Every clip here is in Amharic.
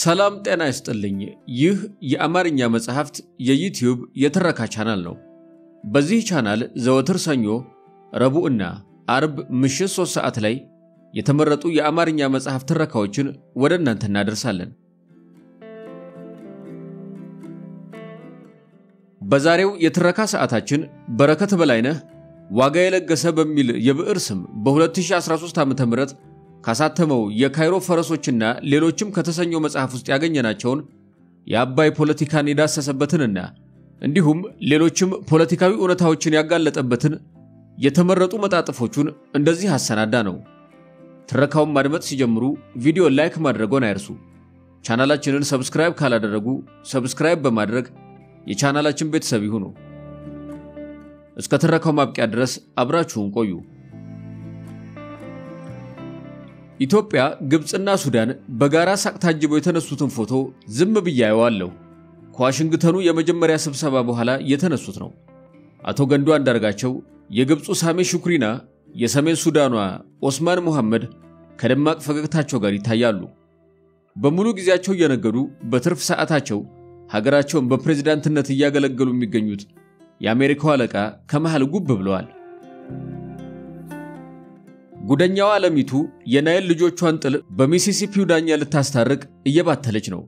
ሰላም ጤና ይስጥልኝ ይህ የአማርኛ መጽሐፍት የዩቲዩብ የትረካ ቻናል ነው። በዚህ ቻናል ዘወትር ሰኞ ረቡዕና አርብ ምሽት 3 ሰዓት ላይ የተመረጡ የአማርኛ መጽሐፍት ትረካዎችን ወደ እናንተ እናደርሳለን። በዛሬው የትረካ ሰዓታችን በረከት በላይነህ ዋጋ የለገሰ በሚል የብዕር ስም በ2013 ዓ.ም ካሳተመው የካይሮ ፈረሶችና ሌሎችም ከተሰኘው መጽሐፍ ውስጥ ያገኘናቸውን የአባይ ፖለቲካን የዳሰሰበትንና እንዲሁም ሌሎችም ፖለቲካዊ እውነታዎችን ያጋለጠበትን የተመረጡ መጣጥፎቹን እንደዚህ አሰናዳ ነው። ትረካውን ማድመጥ ሲጀምሩ ቪዲዮ ላይክ ማድረግዎን አይርሱ። ቻናላችንን ሰብስክራይብ ካላደረጉ ሰብስክራይብ በማድረግ የቻናላችን ቤተሰብ ይሁኑ። እስከ ትረካው ማብቂያ ድረስ አብራችሁን ቆዩ። ኢትዮጵያ፣ ግብጽና ሱዳን በጋራ ሳቅ ታጅበው የተነሱትን ፎቶ ዝም ብያየዋለሁ። ከዋሽንግተኑ የመጀመሪያ ስብሰባ በኋላ የተነሱት ነው። አቶ ገንዱ አንዳርጋቸው፣ የግብጹ ሳሜ ሹክሪና፣ የሰሜን ሱዳኗ ኦስማን መሐመድ ከደማቅ ፈገግታቸው ጋር ይታያሉ። በሙሉ ጊዜያቸው እየነገዱ በትርፍ ሰዓታቸው ሀገራቸውን በፕሬዝዳንትነት እያገለገሉ የሚገኙት የአሜሪካው አለቃ ከመሃል ጉብ ብለዋል። ጉደኛዋ ዓለሚቱ የናይል ልጆቿን ጥል በሚሲሲፒው ዳኛ ልታስታርቅ እየባተለች ነው።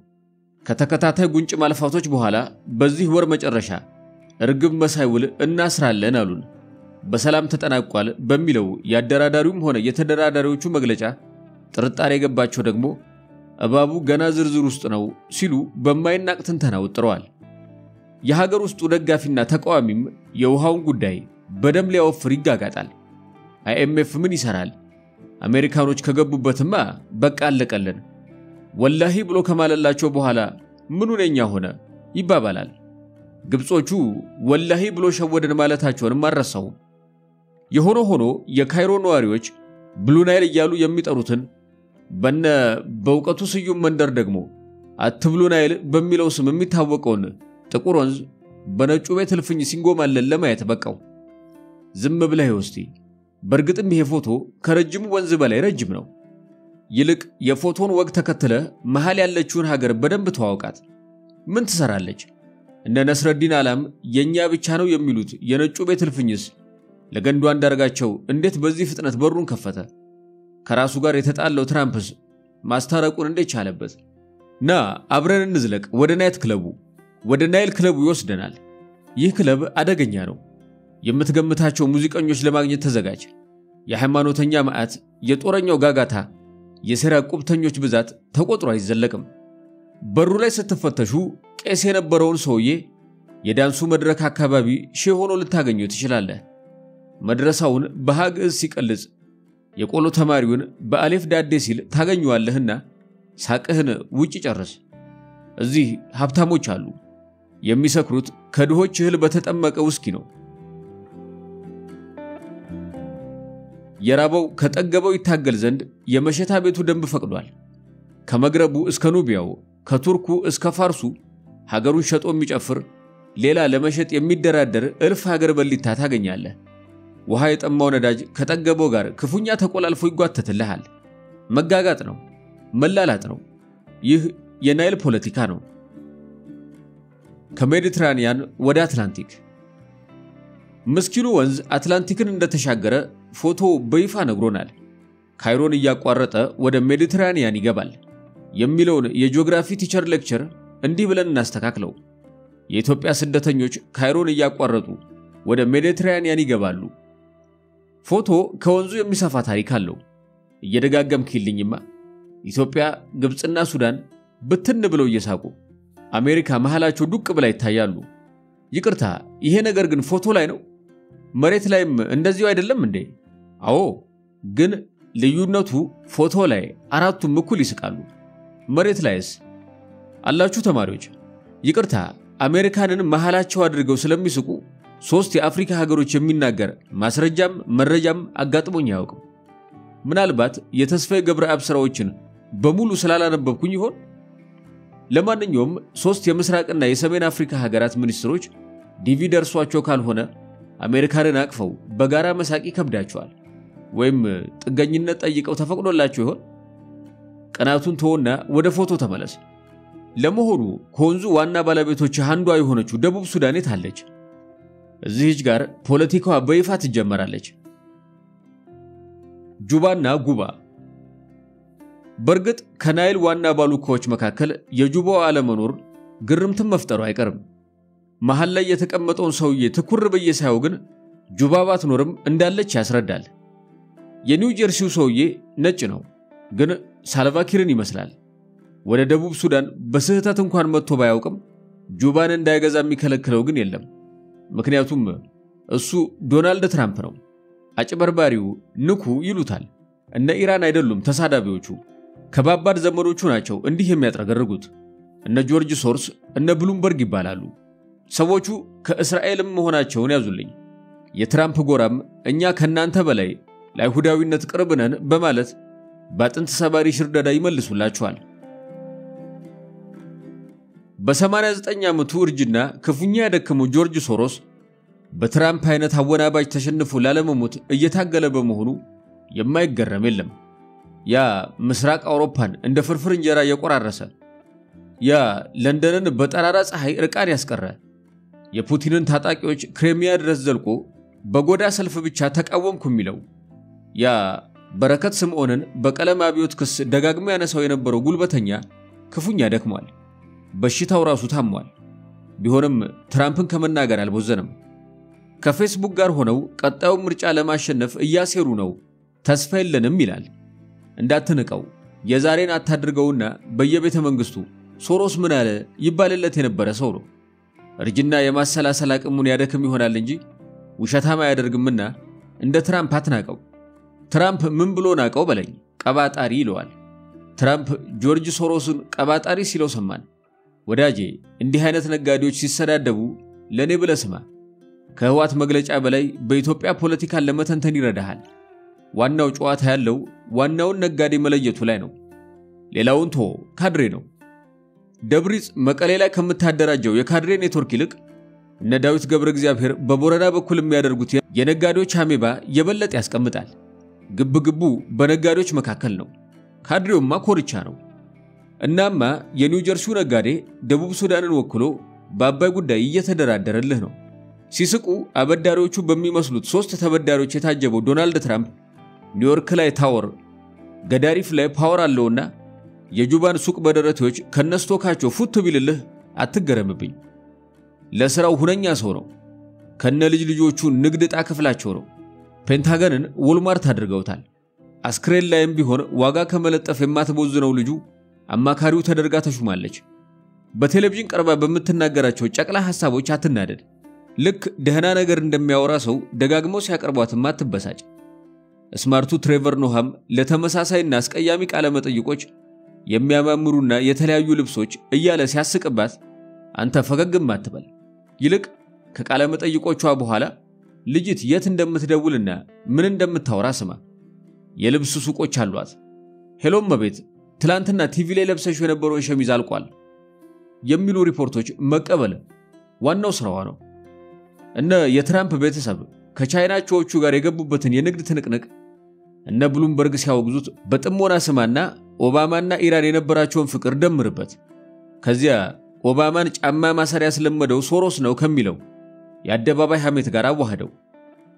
ከተከታታይ ጉንጭ ማልፋቶች በኋላ በዚህ ወር መጨረሻ እርግብ መሳይ ውል እናስራለን አሉን። በሰላም ተጠናቋል በሚለው ያደራዳሪውም ሆነ የተደራዳሪዎቹ መግለጫ ጥርጣሬ የገባቸው ደግሞ እባቡ ገና ዝርዝር ውስጥ ነው ሲሉ በማይናቅ ትንተና ወጥረዋል። የሀገር ውስጡ ደጋፊና ተቃዋሚም የውሃውን ጉዳይ በደም ሊያወፍር ይጋጋጣል። አይኤምኤፍ ምን ይሰራል? አሜሪካኖች ከገቡበትማ በቃ አለቀልን፣ ወላሂ ብሎ ከማለላቸው በኋላ ምኑነኛ ሆነ ይባባላል። ግብጾቹ ወላሂ ብሎ ሸወደን ማለታቸውንም አረሳው። የሆነ ሆኖ የካይሮ ነዋሪዎች ብሉ ናይል እያሉ የሚጠሩትን በእውቀቱ ስዩም መንደር ደግሞ አትብሉ ናይል በሚለው ስም የሚታወቀውን ጥቁር ወንዝ በነጩ ቤት እልፍኝ ሲንጎማለል ለማየት በቃው። ዝም ብለህ እስቲ በርግጥም ይሄ ፎቶ ከረጅሙ ወንዝ በላይ ረጅም ነው። ይልቅ የፎቶን ወግ ተከትለ መሃል ያለችውን ሀገር በደንብ ተዋውቃት። ምን ትሰራለች? እነ ነስረዲን አላም የኛ ብቻ ነው የሚሉት የነጩ ቤት እልፍኝስ ለገንዱ አንዳርጋቸው እንዴት በዚህ ፍጥነት በሩን ከፈተ? ከራሱ ጋር የተጣለው ትራምፕስ ማስታረቁን እንዴት ቻለበት? ና አብረን እንዝለቅ ወደ ናይት ክለቡ። ወደ ናይል ክለቡ ይወስደናል። ይህ ክለብ አደገኛ ነው። የምትገምታቸው ሙዚቀኞች ለማግኘት ተዘጋጅ። የሃይማኖተኛ ማዕት፣ የጦረኛው ጋጋታ፣ የሴራ ቁብተኞች ብዛት ተቆጥሮ አይዘለቅም። በሩ ላይ ስትፈተሹ ቄስ የነበረውን ሰውዬ የዳንሱ መድረክ አካባቢ ሼህ ሆኖ ልታገኘው ትችላለህ። መድረሳውን በሃግዕዝ ሲቀልጽ የቆሎ ተማሪውን በአሌፍ ዳዴ ሲል ታገኘዋለህና ሳቅህን ውጪ ጨርስ። እዚህ ሀብታሞች አሉ። የሚሰክሩት ከድሆች እህል በተጠመቀ ውስኪ ነው። የራበው ከጠገበው ይታገል ዘንድ የመሸታ ቤቱ ደንብ ፈቅዷል። ከመግረቡ እስከ ኑቢያው፣ ከቱርኩ እስከ ፋርሱ ሀገሩን ሸጦ የሚጨፍር ሌላ ለመሸጥ የሚደራደር እልፍ ሀገር በሊታ ታገኛለህ። ውሃ የጠማው ነዳጅ ከጠገበው ጋር ክፉኛ ተቆላልፎ ይጓተትልሃል። መጋጋጥ ነው፣ መላላጥ ነው። ይህ የናይል ፖለቲካ ነው። ከሜዲትራኒያን ወደ አትላንቲክ። ምስኪኑ ወንዝ አትላንቲክን እንደተሻገረ ፎቶ በይፋ ነግሮናል። ካይሮን እያቋረጠ ወደ ሜዲትራኒያን ይገባል የሚለውን የጂኦግራፊ ቲቸር ሌክቸር እንዲህ ብለን እናስተካክለው። የኢትዮጵያ ስደተኞች ካይሮን እያቋረጡ ወደ ሜዲትራኒያን ይገባሉ። ፎቶ ከወንዙ የሚሰፋ ታሪክ አለው። እየደጋገምክልኝማ ኢትዮጵያ፣ ግብጽና ሱዳን ብትን ብለው እየሳቁ አሜሪካ መሃላቸው ዱቅ ብላ ይታያሉ። ይቅርታ፣ ይሄ ነገር ግን ፎቶ ላይ ነው? መሬት ላይም እንደዚሁ አይደለም እንዴ? አዎ፣ ግን ልዩነቱ ፎቶ ላይ አራቱም እኩል ይስቃሉ። መሬት ላይስ? አላችሁ ተማሪዎች? ይቅርታ፣ አሜሪካንን መሃላቸው አድርገው ስለሚስቁ 3 የአፍሪካ ሀገሮች የሚናገር ማስረጃም መረጃም አጋጥሞኝ አያውቅም። ምናልባት የተስፋዬ ገብረአብ ስራዎችን በሙሉ ስላላነበብኩኝ ይሆን? ለማንኛውም 3 የምስራቅና የሰሜን አፍሪካ ሀገራት ሚኒስትሮች ዲቪ ደርሷቸው ካልሆነ አሜሪካንን አቅፈው በጋራ መሳቂ ከብዳቸዋል። ወይም ጥገኝነት ጠይቀው ተፈቅዶላቸው ይሆን? ቀናቱን ተወና ወደ ፎቶ ተመለስ። ለመሆኑ ከወንዙ ዋና ባለቤቶች አንዷ የሆነችው ደቡብ ሱዳን የታለች? እዚህች ጋር ፖለቲካዋ በይፋ ትጀመራለች። ጁባና ጉባ። በርግጥ ከናይል ዋና ባሉካዎች መካከል የጁባው አለመኖር ግርምትን መፍጠሩ አይቀርም። መሃል ላይ የተቀመጠውን ሰውዬ ትኩር በየሳየው ግን ጁባ ባትኖርም እንዳለች ያስረዳል። የኒው ጀርሲው ሰውዬ ነጭ ነው፣ ግን ሳልቫኪርን ይመስላል። ወደ ደቡብ ሱዳን በስህተት እንኳን መጥቶ ባያውቅም ጁባን እንዳይገዛ የሚከለክለው ግን የለም። ምክንያቱም እሱ ዶናልድ ትራምፕ ነው። አጭበርባሪው ንኩ ይሉታል። እነ ኢራን አይደሉም ተሳዳቢዎቹ፣ ከባባድ ዘመዶቹ ናቸው እንዲህ የሚያጥረገርጉት። እነ ጆርጅ ሶርስ እነ ብሉምበርግ ይባላሉ። ሰዎቹ ከእስራኤልም መሆናቸውን ያዙልኝ። የትራምፕ ጎራም እኛ ከናንተ በላይ ለአይሁዳዊነት ቅርብ ነን በማለት በአጥንት ሰባሪ ሽርደዳ ይመልሱላቸዋል። በ89 ዓመቱ እርጅና ክፉኛ ያደከመው ጆርጅ ሶሮስ በትራምፕ አይነት አወናባጅ ተሸንፎ ላለመሞት እየታገለ በመሆኑ የማይገረም የለም። ያ ምስራቅ አውሮፓን እንደ ፍርፍር እንጀራ የቆራረሰ፣ ያ ለንደንን በጠራራ ፀሐይ ርቃን ያስቀረ፣ የፑቲንን ታጣቂዎች ክሬሚያ ድረስ ዘልቆ በጎዳ ሰልፍ ብቻ ተቃወምኩ የሚለው፣ ያ በረከት ስምዖንን በቀለም አብዮት ክስ ደጋግሞ ያነሳው የነበረው ጉልበተኛ ክፉኛ ደክሟል። በሽታው ራሱ ታሟል። ቢሆንም ትራምፕን ከመናገር አልቦዘነም። ከፌስቡክ ጋር ሆነው ቀጣዩ ምርጫ ለማሸነፍ እያሴሩ ነው፣ ተስፋ የለንም ይላል። እንዳትንቀው፣ የዛሬን አታድርገውና በየቤተ መንግስቱ ሶሮስ ምን አለ ይባልለት የነበረ ሰው ነው። እርጅና የማሰላሰል አቅሙን ያደክም ይሆናል እንጂ ውሸታም አያደርግምና እንደ ትራምፕ አትናቀው። ትራምፕ ምን ብሎ ናቀው በለኝ፣ ቀባጣሪ ይለዋል። ትራምፕ ጆርጅ ሶሮስን ቀባጣሪ ሲለው ሰማን። ወዳጄ እንዲህ አይነት ነጋዴዎች ሲሰዳደቡ ለኔ ብለህ ስማ። ከህዋት መግለጫ በላይ በኢትዮጵያ ፖለቲካን ለመተንተን ይረዳሃል። ዋናው ጨዋታ ያለው ዋናውን ነጋዴ መለየቱ ላይ ነው። ሌላውን ቶ ካድሬ ነው። ደብሪጽ መቀሌ ላይ ከምታደራጀው የካድሬ ኔትወርክ ይልቅ እነ ዳዊት ገብረ እግዚአብሔር በቦረዳ በኩል የሚያደርጉት የነጋዴዎች አሜባ የበለጠ ያስቀምጣል። ግብግቡ በነጋዴዎች መካከል ነው። ካድሬውማ ኮርቻ ነው። እናማ የኒው ጀርሲው ነጋዴ ደቡብ ሱዳንን ወክሎ በአባይ ጉዳይ እየተደራደረልህ ነው። ሲስቁ አበዳሪዎቹ በሚመስሉት 3 ተበዳሪዎች የታጀበው ዶናልድ ትራምፕ ኒውዮርክ ላይ ታወር፣ ገዳሪፍ ላይ ፓወር አለውና የጁባን ሱቅ በደረቴዎች ከነስቶካቸው ፉት ቢልልህ አትገረምብኝ። ለሥራው ሁነኛ ሰው ነው። ከነ ልጆቹ ንግድ ዕጣ ክፍላቸው ነው። ፔንታገንን ወልማርት አድርገውታል። አስክሬን ላይም ቢሆን ዋጋ ከመለጠፍ የማትቦዝነው ልጁ አማካሪው ተደርጋ ተሹማለች። በቴሌቪዥን ቀርባ በምትናገራቸው ጨቅላ ሐሳቦች አትናደድ። ልክ ደህና ነገር እንደሚያወራ ሰው ደጋግመው ሲያቀርቧትም አትበሳጭ። ስማርቱ ትሬቨር ኖሃም ለተመሳሳይና አስቀያሚ ቃለ መጠይቆች የሚያማምሩና የተለያዩ ልብሶች እያለ ሲያስቅባት አንተ ፈገግም አትበል። ይልቅ ከቃለ መጠይቆቿ በኋላ ልጅት የት እንደምትደውልና ምን እንደምታወራ ስማ። የልብስ ሱቆች አሏት። ሄሎም መቤት ትላንትና ቲቪ ላይ ለብሰሽ የነበረውን ሸሚዝ አልቋል የሚሉ ሪፖርቶች መቀበል ዋናው ስራዋ ነው። እነ የትራምፕ ቤተሰብ ከቻይናዎቹ ጋር የገቡበትን የንግድ ትንቅንቅ እነ ብሉምበርግ ሲያወግዙት በጥሞና ስማና ኦባማና ኢራን የነበራቸውን ፍቅር ደምርበት። ከዚያ ኦባማን ጫማ ማሰሪያ ስለመደው ሶሮስ ነው ከሚለው የአደባባይ ሐሜት ጋር አዋህደው።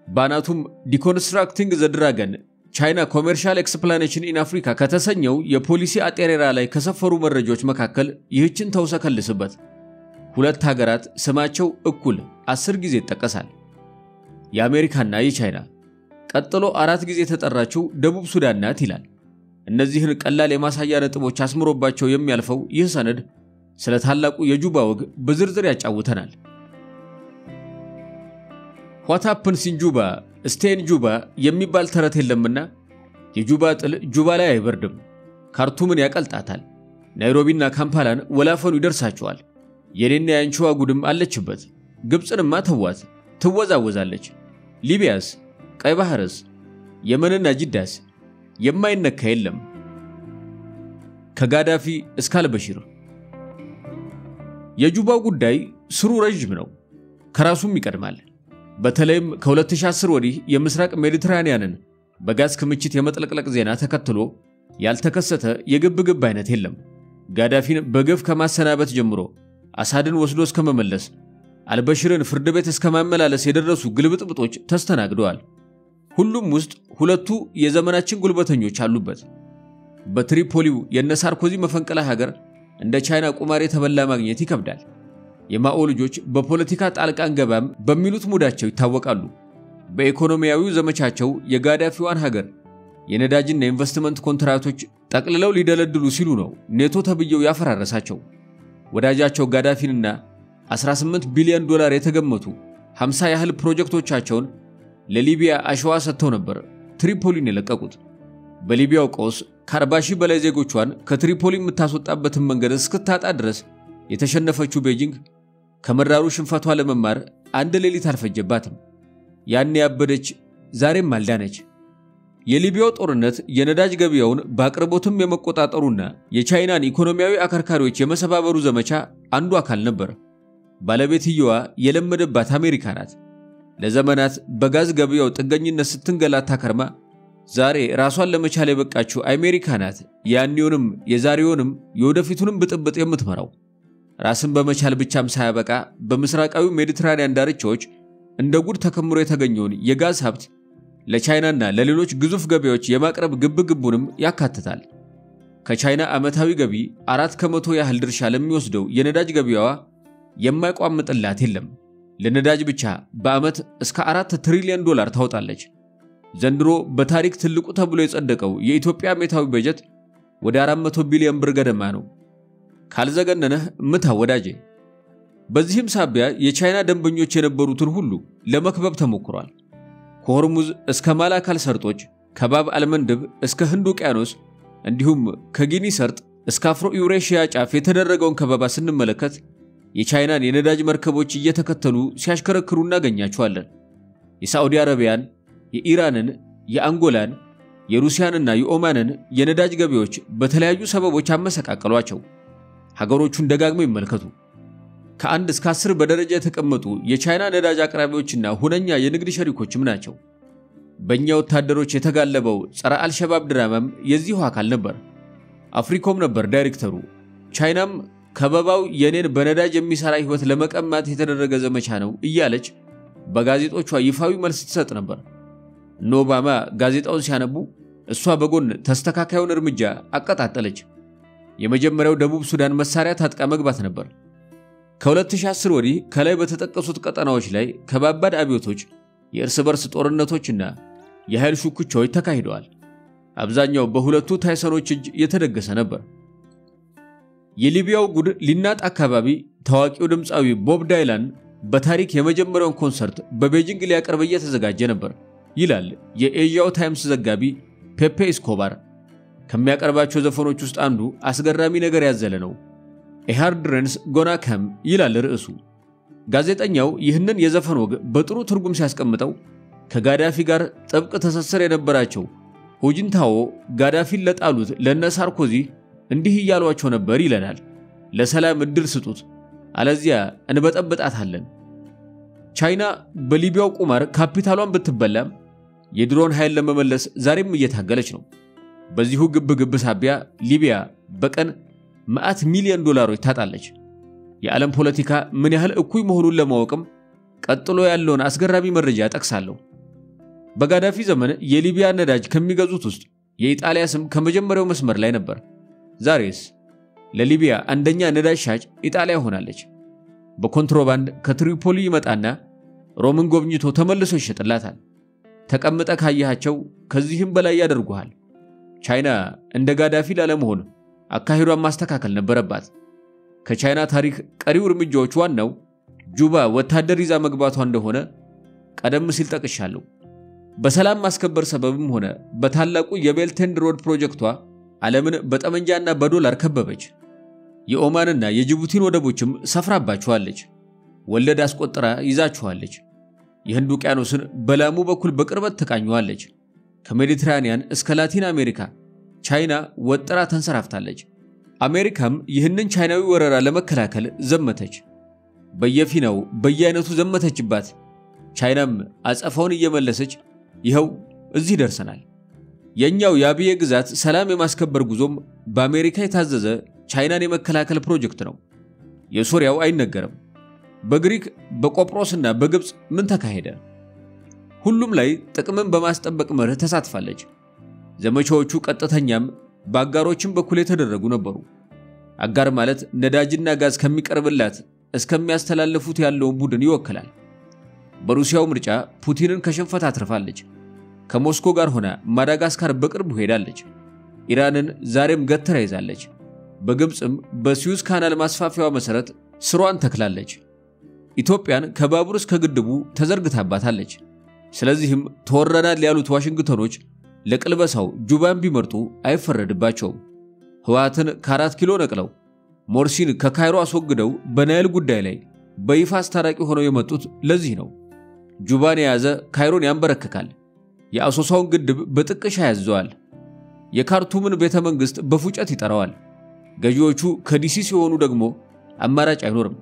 ባናቱም ዲኮንስትራክቲንግ ዘ ድራገን ቻይና ኮመርሻል ኤክስፕላኔሽን ኢን አፍሪካ ከተሰኘው የፖሊሲ አጤሬራ ላይ ከሰፈሩ መረጃዎች መካከል ይህችን ተውሰከልስበት። ሁለት ሀገራት ስማቸው እኩል 10 ጊዜ ይጠቀሳል። የአሜሪካና የቻይና። ቀጥሎ 4 ጊዜ ተጠራችው ደቡብ ሱዳን ናት ይላል። እነዚህን ቀላል የማሳያ ነጥቦች አስምሮባቸው የሚያልፈው ይህ ሰነድ ስለ ታላቁ የጁባ ወግ በዝርዝር ያጫውተናል። What happens in Juba stay in Juba የሚባል ተረት የለምና የጁባ ጥል ጁባ ላይ አይበርድም። ካርቱምን ያቀልጣታል። ናይሮቢና ካምፓላን ወላፈኑ ይደርሳቸዋል። የኔና ያንቺዋ ጉድም አለችበት። ግብጽንማ ተዋት ትወዛወዛለች። ሊቢያስ፣ ቀይ ባህርስ፣ የመንና ጅዳስ የማይነካ የለም። ከጋዳፊ እስከ አልበሽር የጁባው ጉዳይ ስሩ ረጅም ነው። ከራሱም ይቀድማል። በተለይም ከ2010 ወዲህ የምስራቅ ሜዲትራኒያንን በጋዝ ክምችት የመጥለቅለቅ ዜና ተከትሎ ያልተከሰተ የግብግብ አይነት የለም። ጋዳፊን በገፍ ከማሰናበት ጀምሮ አሳድን ወስዶ እስከመመለስ አልበሽርን ፍርድ ቤት እስከማመላለስ የደረሱ ግልብጥብጦች ተስተናግደዋል። ሁሉም ውስጥ ሁለቱ የዘመናችን ጉልበተኞች አሉበት። በትሪፖሊው የነሳርኮዚ መፈንቅለ ሀገር እንደ ቻይና ቁማር የተበላ ማግኘት ይከብዳል። የማኦ ልጆች በፖለቲካ ጣልቃ አንገባም በሚሉት ሙዳቸው ይታወቃሉ። በኢኮኖሚያዊው ዘመቻቸው የጋዳፊዋን ሀገር የነዳጅና ኢንቨስትመንት ኮንትራክቶች ጠቅልለው ሊደለድሉ ሲሉ ነው ኔቶ ተብየው ያፈራረሳቸው። ወዳጃቸው ጋዳፊንና 18 ቢሊዮን ዶላር የተገመቱ 50 ያህል ፕሮጀክቶቻቸውን ለሊቢያ አሸዋ ሰጥተው ነበር ትሪፖሊን የለቀቁት። በሊቢያው ቀውስ ከ40 ሺህ በላይ ዜጎቿን ከትሪፖሊ የምታስወጣበትን መንገድ እስክታጣ ድረስ የተሸነፈችው ቤጂንግ ከመራሩ ሽንፈቷ ለመማር አንድ ሌሊት አልፈጀባትም። ያኔ ያበደች ዛሬም አልዳነች። የሊቢያው ጦርነት የነዳጅ ገበያውን በአቅርቦትም የመቆጣጠሩና የቻይናን ኢኮኖሚያዊ አከርካሪዎች የመሰባበሩ ዘመቻ አንዱ አካል ነበር። ባለቤትየዋ የለመደባት አሜሪካ ናት። ለዘመናት በጋዝ ገበያው ጥገኝነት ስትንገላታ ከርማ ዛሬ ራሷን ለመቻል የበቃችው አሜሪካ ናት። ያኔውንም የዛሬውንም የወደፊቱንም ብጥብጥ የምትመራው። ራስን በመቻል ብቻም ሳያበቃ በምስራቃዊ ሜዲትራኒያን ዳርቻዎች እንደ ጉድ ተከምሮ የተገኘውን የጋዝ ሀብት ለቻይናና ለሌሎች ግዙፍ ገበያዎች የማቅረብ ግብግቡንም ያካትታል። ከቻይና ዓመታዊ ገቢ 4% ያህል ድርሻ ለሚወስደው የነዳጅ ገበያዋ የማይቋምጥላት የለም። ለነዳጅ ብቻ በአመት እስከ 4 ትሪሊዮን ዶላር ታወጣለች። ዘንድሮ በታሪክ ትልቁ ተብሎ የጸደቀው የኢትዮጵያ ዓመታዊ በጀት ወደ 400 ቢሊዮን ብር ገደማ ነው። ካልዘገነነህ ምታ ወዳጄ። በዚህም ሳቢያ የቻይና ደንበኞች የነበሩትን ሁሉ ለመክበብ ተሞክሯል። ከሆርሙዝ እስከ ማላካል ሰርጦች፣ ከባብ አልመንድብ እስከ ህንድ ውቅያኖስ እንዲሁም ከጊኒ ሰርጥ እስከ አፍሮ ዩሬሺያ ጫፍ የተደረገውን ከበባ ስንመለከት የቻይናን የነዳጅ መርከቦች እየተከተሉ ሲያሽከረክሩ እናገኛቸዋለን። የሳዑዲ አረቢያን፣ የኢራንን፣ የአንጎላን፣ የሩሲያንና የኦማንን የነዳጅ ገበያዎች በተለያዩ ሰበቦች አመሰቃቀሏቸው። ሀገሮቹን ደጋግመው ይመልከቱ። ከ1 እስከ 10 በደረጃ የተቀመጡ የቻይና ነዳጅ አቅራቢዎችና ሁነኛ የንግድ ሸሪኮችም ናቸው። በእኛ ወታደሮች የተጋለበው ጸረ አልሸባብ ድራማም የዚሁ አካል ነበር። አፍሪኮም ነበር ዳይሬክተሩ። ቻይናም ከበባው የኔን በነዳጅ የሚሰራ ህይወት ለመቀማት የተደረገ ዘመቻ ነው እያለች በጋዜጦቿ ይፋዊ መልስ ትሰጥ ነበር። ኦባማ ጋዜጣውን ሲያነቡ እሷ በጎን ተስተካካዩን እርምጃ አቀጣጠለች። የመጀመሪያው ደቡብ ሱዳን መሳሪያ ታጥቃ መግባት ነበር። ከ2010 ወዲህ ከላይ በተጠቀሱት ቀጠናዎች ላይ ከባባድ አብዮቶች፣ የእርስ በርስ ጦርነቶችና የኃይል ሹክቻዎች ተካሂደዋል። አብዛኛው በሁለቱ ታይሰኖች እጅ የተደገሰ ነበር። የሊቢያው ጉድ ሊናጥ አካባቢ ታዋቂው ድምፃዊ ቦብ ዳይላን በታሪክ የመጀመሪያውን ኮንሰርት በቤጂንግ ሊያቀርብ እየተዘጋጀ ነበር ይላል የኤዥያው ታይምስ ዘጋቢ ፔፔ ኤስኮባር። ከሚያቀርባቸው ዘፈኖች ውስጥ አንዱ አስገራሚ ነገር ያዘለ ነው። ኤሃርድ ሬንስ ጎና ከም ይላል ርዕሱ። ጋዜጠኛው ይህንን የዘፈን ወግ በጥሩ ትርጉም ሲያስቀምጠው ከጋዳፊ ጋር ጥብቅ ተሰሰር የነበራቸው ሁጂንታኦ ጋዳፊን ለጣሉት ለነሳርኮዚ እንዲህ እያሏቸው ነበር ይለናል። ለሰላም እድል ስጡት፣ አለዚያ እንበጠብጣታለን። ቻይና በሊቢያው ቁማር ካፒታሏን ብትበላም የድሮን ኃይል ለመመለስ ዛሬም እየታገለች ነው። በዚሁ ግብግብ ሳቢያ ሊቢያ በቀን 100 ሚሊዮን ዶላሮች ታጣለች። የዓለም ፖለቲካ ምን ያህል እኩይ መሆኑን ለማወቅም ቀጥሎ ያለውን አስገራሚ መረጃ ጠቅሳለሁ። በጋዳፊ ዘመን የሊቢያ ነዳጅ ከሚገዙት ውስጥ የኢጣሊያ ስም ከመጀመሪያው መስመር ላይ ነበር። ዛሬስ ለሊቢያ አንደኛ ነዳጅ ሻጭ ኢጣሊያ ሆናለች። በኮንትሮባንድ ከትሪፖሊ ይመጣና ሮምን ጎብኝቶ ተመልሶ ይሸጥላታል። ተቀምጠ ካያቸው ከዚህም በላይ ያደርጉሃል። ቻይና እንደ ጋዳፊ ላለመሆን አካሂዷን ማስተካከል ነበረባት። ከቻይና ታሪክ ቀሪው እርምጃዎች ዋናው ጁባ ወታደር ይዛ መግባቷ እንደሆነ ቀደም ሲል ጠቅሻለሁ። በሰላም ማስከበር ሰበብም ሆነ በታላቁ የቤልት ኤንድ ሮድ ፕሮጀክቷ ዓለምን በጠመንጃና በዶላር ከበበች። የኦማንና የጅቡቲን ወደቦችም ሰፍራባቸዋለች። ወለድ አስቆጥራ ይዛቸዋለች። የህንድ ውቅያኖስን በላሙ በኩል በቅርበት ተቃኘዋለች። ከሜዲትራኒያን እስከ ላቲን አሜሪካ ቻይና ወጥራ ተንሰራፍታለች። አሜሪካም ይህንን ቻይናዊ ወረራ ለመከላከል ዘመተች። በየፊናው በየአይነቱ ዘመተችባት። ቻይናም አጸፋውን እየመለሰች ይኸው እዚህ ደርሰናል። የኛው የአብዬ ግዛት ሰላም የማስከበር ጉዞም በአሜሪካ የታዘዘ ቻይናን የመከላከል ፕሮጀክት ነው። የሶሪያው አይነገርም። በግሪክ በቆጵሮስና በግብጽ ምን ተካሄደ? ሁሉም ላይ ጥቅምን በማስጠበቅ መርህ ተሳትፋለች። ዘመቻዎቹ ቀጥተኛም በአጋሮችም በኩል የተደረጉ ነበሩ። አጋር ማለት ነዳጅና ጋዝ ከሚቀርብላት እስከሚያስተላልፉት ያለውን ቡድን ይወክላል። በሩሲያው ምርጫ ፑቲንን ከሽንፈት አትርፋለች። ከሞስኮ ጋር ሆና ማዳጋስካር በቅርቡ ሄዳለች። ኢራንን ዛሬም ገትራ ይዛለች። በግብጽም በስዩዝ ካናል ማስፋፊያዋ መሰረት ስሯን ተክላለች። ኢትዮጵያን ከባቡር እስከ ግድቡ ተዘርግታባታለች። ስለዚህም ተወረናል ያሉት ዋሽንግተኖች ለቅልበሳው ጁባን ቢመርጡ አይፈረድባቸውም። ህወሓትን ከ4 ኪሎ ነቅለው ሞርሲን ከካይሮ አስወግደው በናይል ጉዳይ ላይ በይፋ አስታራቂ ሆነው የመጡት ለዚህ ነው። ጁባን የያዘ ካይሮን ያንበረክካል። የአሶሳውን ግድብ በጥቅሻ ያዘዋል። የካርቱምን ቤተ መንግስት በፉጨት ይጠራዋል። ገዢዎቹ ከዲሲ ሲሆኑ ደግሞ አማራጭ አይኖርም።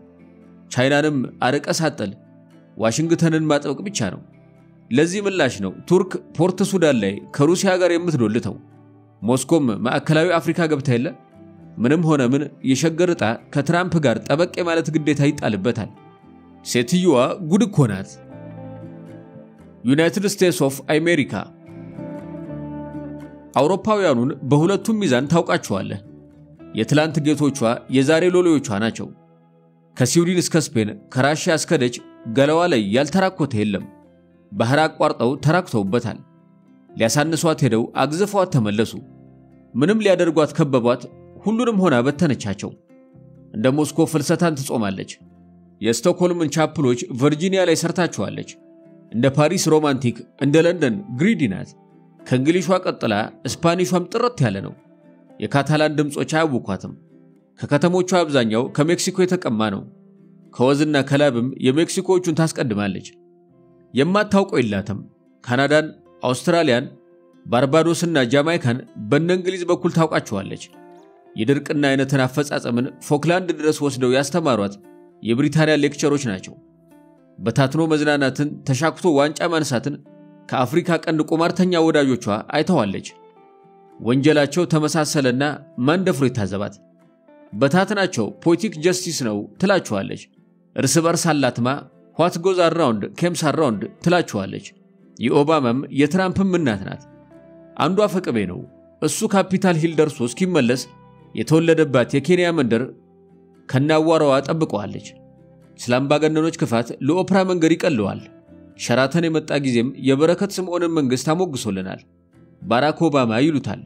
ቻይናንም አርቀ ሳጥል ዋሽንግተንን ማጥበቅ ብቻ ነው። ለዚህ ምላሽ ነው ቱርክ ፖርት ሱዳን ላይ ከሩሲያ ጋር የምትዶልተው። ሞስኮም ማዕከላዊ አፍሪካ ገብታ የለ። ምንም ሆነ ምን የሸገር ዕጣ ከትራምፕ ጋር ጠበቅ የማለት ግዴታ ይጣልበታል። ሴትዮዋ ጉድ እኮ ናት። ዩናይትድ ስቴትስ ኦፍ አሜሪካ አውሮፓውያኑን በሁለቱም ሚዛን ታውቃቸዋለህ። የትላንት ጌቶቿ የዛሬ ሎሎዎቿ ናቸው። ከስዊድን እስከ ስፔን ከራሺያ እስከ ደች ገለዋ ላይ ያልተራኮተ የለም። ባህር አቋርጠው ተራክተውበታል። ሊያሳንሷት ሄደው አግዝፈዋት ተመለሱ። ምንም ሊያደርጓት ከበቧት። ሁሉንም ሆና በተነቻቸው። እንደ ሞስኮ ፍልሰታን ትጾማለች። የስቶክሆልምን ቻፕሎች ቨርጂኒያ ላይ ሰርታቸዋለች። እንደ ፓሪስ ሮማንቲክ፣ እንደ ለንደን ግሪዲ ናት። ከእንግሊሿ ቀጥላ ስፓኒሿም ጥርት ያለ ነው። የካታላን ድምጾች አያውኳትም። ከከተሞቿ አብዛኛው ከሜክሲኮ የተቀማ ነው። ከወዝና ከላብም የሜክሲኮዎቹን ታስቀድማለች። የማታውቀው የላትም። ካናዳን፣ አውስትራሊያን፣ ባርባዶስና ጃማይካን በእንግሊዝ በኩል ታውቃቸዋለች። የድርቅና አይነትን አፈጻጸምን ፎክላንድ ድረስ ወስደው ያስተማሯት የብሪታንያ ሌክቸሮች ናቸው። በታትኖ መዝናናትን ተሻክቶ ዋንጫ ማንሳትን ከአፍሪካ ቀንድ ቁማርተኛ ወዳጆቿ አይተዋለች። ወንጀላቸው ተመሳሰለና ማን ደፍሮ ይታዘባት? በታትናቸው ፖለቲክ ጀስቲስ ነው ትላቸዋለች። እርስ በርስ አላትማ ዋት ጎዝ አራውንድ ኬምስ አራውንድ ትላቸዋለች። የኦባማም የትራምፕም እናት ናት። አንዷ ፈቅቤ ነው። እሱ ካፒታል ሂል ደርሶ እስኪመለስ የተወለደባት የኬንያ መንደር ከናዋራዋ ጠብቀዋለች። ስላምባገነኖች ክፋት ለኦፕራ መንገድ ይቀልዋል። ሸራተን የመጣ ጊዜም የበረከት ስምዖንን መንግስት አሞግሶልናል። ባራክ ኦባማ ይሉታል።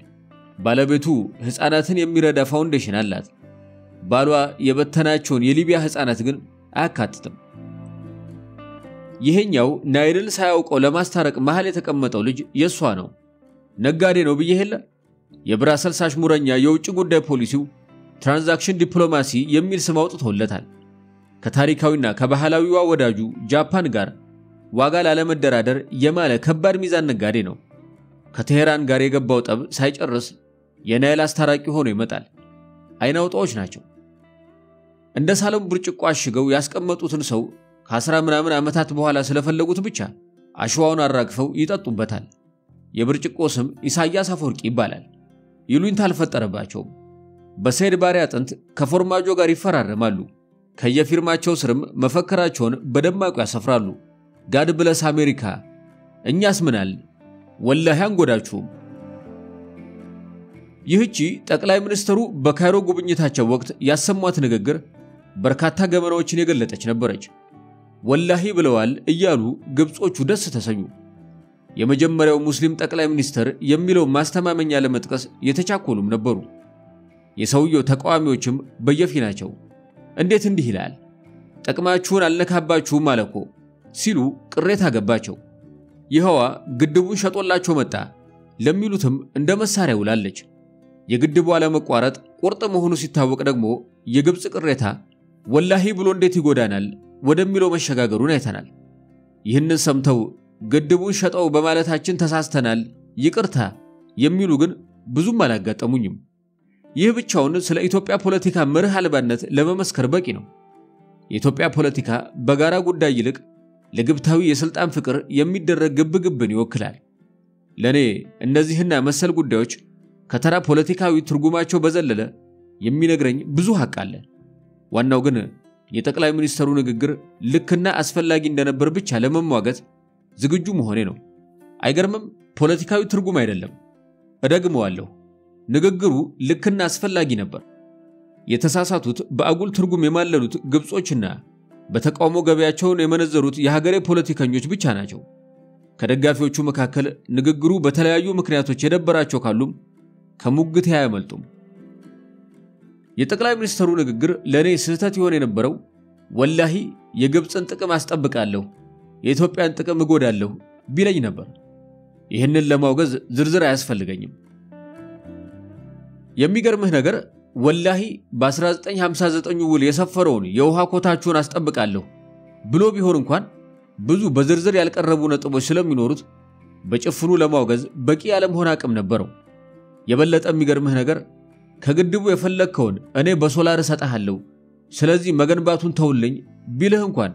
ባለቤቱ ህፃናትን የሚረዳ ፋውንዴሽን አላት። ባሏ የበተናቸውን የሊቢያ ህፃናት ግን አያካትትም። ይሄኛው ናይልን ሳያውቀው ለማስታረቅ መሃል የተቀመጠው ልጅ የሷ ነው። ነጋዴ ነው ብዬሄለ። የብራሰልስ አሽሙረኛ የውጭ ጉዳይ ፖሊሲው ትራንዛክሽን ዲፕሎማሲ የሚል ስም አውጥቶለታል። ከታሪካዊና ከባህላዊዋ ወዳጁ ጃፓን ጋር ዋጋ ላለመደራደር የማለ ከባድ ሚዛን ነጋዴ ነው። ከቴሄራን ጋር የገባው ጠብ ሳይጨርስ የናይል አስታራቂ ሆኖ ይመጣል። አይናውጣዎች ናቸው። እንደ ሳለም ብርጭቆ አሽገው ያስቀመጡትን ሰው ከ10 ምናምን ዓመታት በኋላ ስለፈለጉት ብቻ አሽዋውን አራግፈው ይጠጡበታል። የብርጭቆ ስም ኢሳያስ አፈወርቂ ይባላል። ይሉኝታ አልፈጠረባቸውም። በሰይድ ባሪያ አጥንት ከፎርማጆ ጋር ይፈራረማሉ። ከየፊርማቸው ስርም መፈከራቸውን በደማቁ ያሰፍራሉ። ጋድ ብለስ አሜሪካ፣ እኛስ ምናል ወላሂ አንጎዳችሁም። ይህቺ ጠቅላይ ሚኒስትሩ በካይሮ ጉብኝታቸው ወቅት ያሰሟት ንግግር በርካታ ገመናዎችን የገለጠች ነበረች። ወላሂ ብለዋል እያሉ ግብጾቹ ደስ ተሰኙ። የመጀመሪያው ሙስሊም ጠቅላይ ሚኒስትር የሚለው ማስተማመኛ ለመጥቀስ የተቻኮሉም ነበሩ። የሰውየው ተቃዋሚዎችም በየፊናቸው እንዴት እንዲህ ይላል? ጥቅማችሁን አልነካባችሁም ማለኮ ሲሉ ቅሬታ ገባቸው። ይህዋ ግድቡን ሸጦላቸው መጣ ለሚሉትም እንደ መሳሪያ ውላለች። የግድቡ አለመቋረጥ ቁርጥ መሆኑ ሲታወቅ ደግሞ የግብጽ ቅሬታ ወላሂ ብሎ እንዴት ይጎዳናል ወደሚለው መሸጋገሩን አይተናል። ይህንን ሰምተው ግድቡን ሸጠው በማለታችን ተሳስተናል ይቅርታ የሚሉ ግን ብዙም አላጋጠሙኝም። ይህ ብቻውን ስለ ኢትዮጵያ ፖለቲካ መርህ አልባነት ለመመስከር በቂ ነው። የኢትዮጵያ ፖለቲካ በጋራ ጉዳይ ይልቅ ለግብታዊ የስልጣን ፍቅር የሚደረግ ግብግብን ይወክላል። ለኔ እነዚህና መሰል ጉዳዮች ከተራ ፖለቲካዊ ትርጉማቸው በዘለለ የሚነግረኝ ብዙ ሐቅ አለ። ዋናው ግን የጠቅላይ ሚኒስትሩ ንግግር ልክና አስፈላጊ እንደነበር ብቻ ለመሟገት ዝግጁ መሆኔ ነው። አይገርምም? ፖለቲካዊ ትርጉም አይደለም። እደግመዋለሁ። ንግግሩ ልክና አስፈላጊ ነበር። የተሳሳቱት በአጉል ትርጉም የማለሉት ግብጾችና በተቃውሞ ገበያቸውን የመነዘሩት የሀገሬ ፖለቲከኞች ብቻ ናቸው። ከደጋፊዎቹ መካከል ንግግሩ በተለያዩ ምክንያቶች የደበራቸው ካሉም ከሙግት አያመልጡም። የጠቅላይ ሚኒስትሩ ንግግር ለኔ ስህተት ይሆን የነበረው ወላሂ የግብጽን ጥቅም አስጠብቃለሁ፣ የኢትዮጵያን ጥቅም እጎዳለሁ ቢለኝ ነበር። ይህንን ለማውገዝ ዝርዝር አያስፈልገኝም። የሚገርምህ ነገር ወላሂ በ1959 ውል የሰፈረውን የውሃ ኮታችሁን አስጠብቃለሁ ብሎ ቢሆን እንኳን ብዙ በዝርዝር ያልቀረቡ ነጥቦች ስለሚኖሩት በጭፍኑ ለማውገዝ በቂ ያለመሆን አቅም ነበረው። የበለጠ የሚገርምህ ነገር ከግድቡ የፈለከውን እኔ በሶላር እሰጣለሁ፣ ስለዚህ መገንባቱን ተውልኝ ቢልህ እንኳን